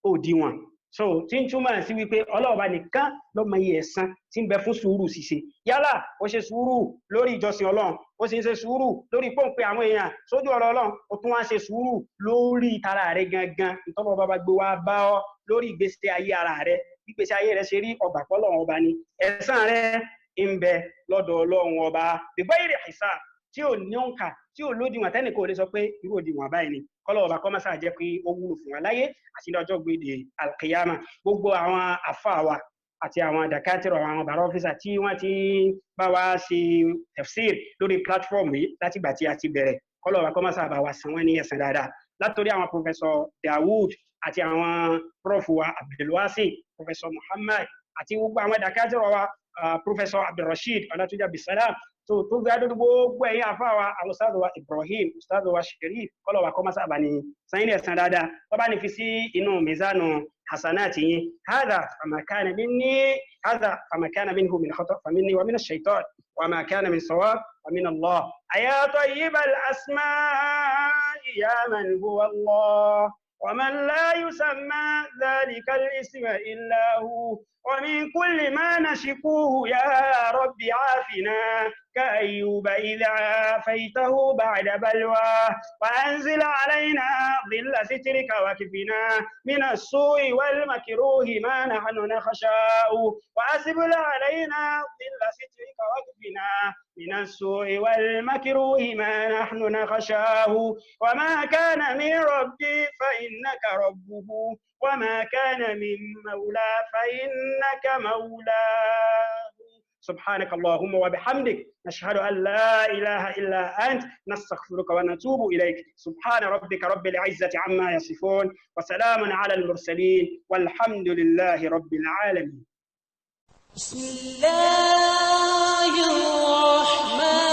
S2: òdiwọ̀n so tí ń túmọ̀ sí wípé Ọlọ́run ọba nìkan ló mọ iye ẹ̀san tí ń bẹ fún sùúrù ṣíṣe yálà ó ṣe sùúrù lórí ìjọsìn Ọlọ́run ó sì ń ṣe sùúrù lórí pọ́ǹpẹ́ àwọn èèyàn sójú ọ̀rọ̀ Ọlọ́run ó tún wá ṣe sùúrù lórí tara rẹ̀ gangan ìtọ́bọ̀ bàbá gbé wá bá ọ lórí ìgbésí ayé ara rẹ̀ ìgbésí ayé rẹ̀ ṣe rí ọgbà pọ́ Ọlọ́run ọba ni ẹ̀san rẹ̀ ń bẹ lọ́dọ̀ Ọlọ́run ọba bighayri hisab tí ò ní òǹkà tí ò lódiwọ̀n tẹ́nìkan ò lè sọ pé irú òdiwọ̀n báyìí ni kọ́lọ̀ ọba kọ́ mọ́sá jẹ́ pé ó wúlò fún wa láyé àti lọ́jọ́ gbèdè alkiyama gbogbo àwọn àfáà wa àti àwọn dàkátìrò àwọn bàrá ọ́fíìsà tí wọ́n ti bá wa ṣe tafsir lórí platform yìí láti gbà tí a ti bẹ̀rẹ̀ kọ́lọ̀ ọba kọ́ mọ́sá bá wa san wọ́n ní ẹ̀san dáadáa látòrí àwọn professor Dawood àti àwọn prof wa Abdulwasi professor Muhammad àti gbogbo àwọn dàkátìrò wa professor Abdulrasheed Ọlátúnjí Abdulsalam tó gbádùn gbogbo ẹ̀yin àfáà wa àwọn ustaz wa Ibrahim ustaz wa Sharif kọ́lọ̀ wa kọ́ mọ́sá bá ní san ní ẹ̀san dáadáa tó bá ní fi sí inú mizanu حسناته هذا فما كان منه من خطأ فمني ومن الشيطان وما كان من صواب فمن الله أيا طيب الأسماء يا من هو الله ومن لا يسمى ذلك الاسم إلا هو ومن كل ما نشكوه يا رب عافنا كأيوب إذ عافيته بعد بلواه وأنزل علينا ظل سترك وكفنا من السوء والمكروه ما نحن نخشاء وأسبل علينا ظل سترك وكفنا من السوء والمكروه ما نحن نخشاه وما كان من ربي فإنك ربه وما كان من مولى فإنك مولاه سبحانك اللهم وبحمدك نشهد أن لا إله إلا أنت نستغفرك ونتوب إليك سبحان ربك رب العزة عما يصفون وسلام على المرسلين والحمد لله رب العالمين
S1: بسم الله الرحمن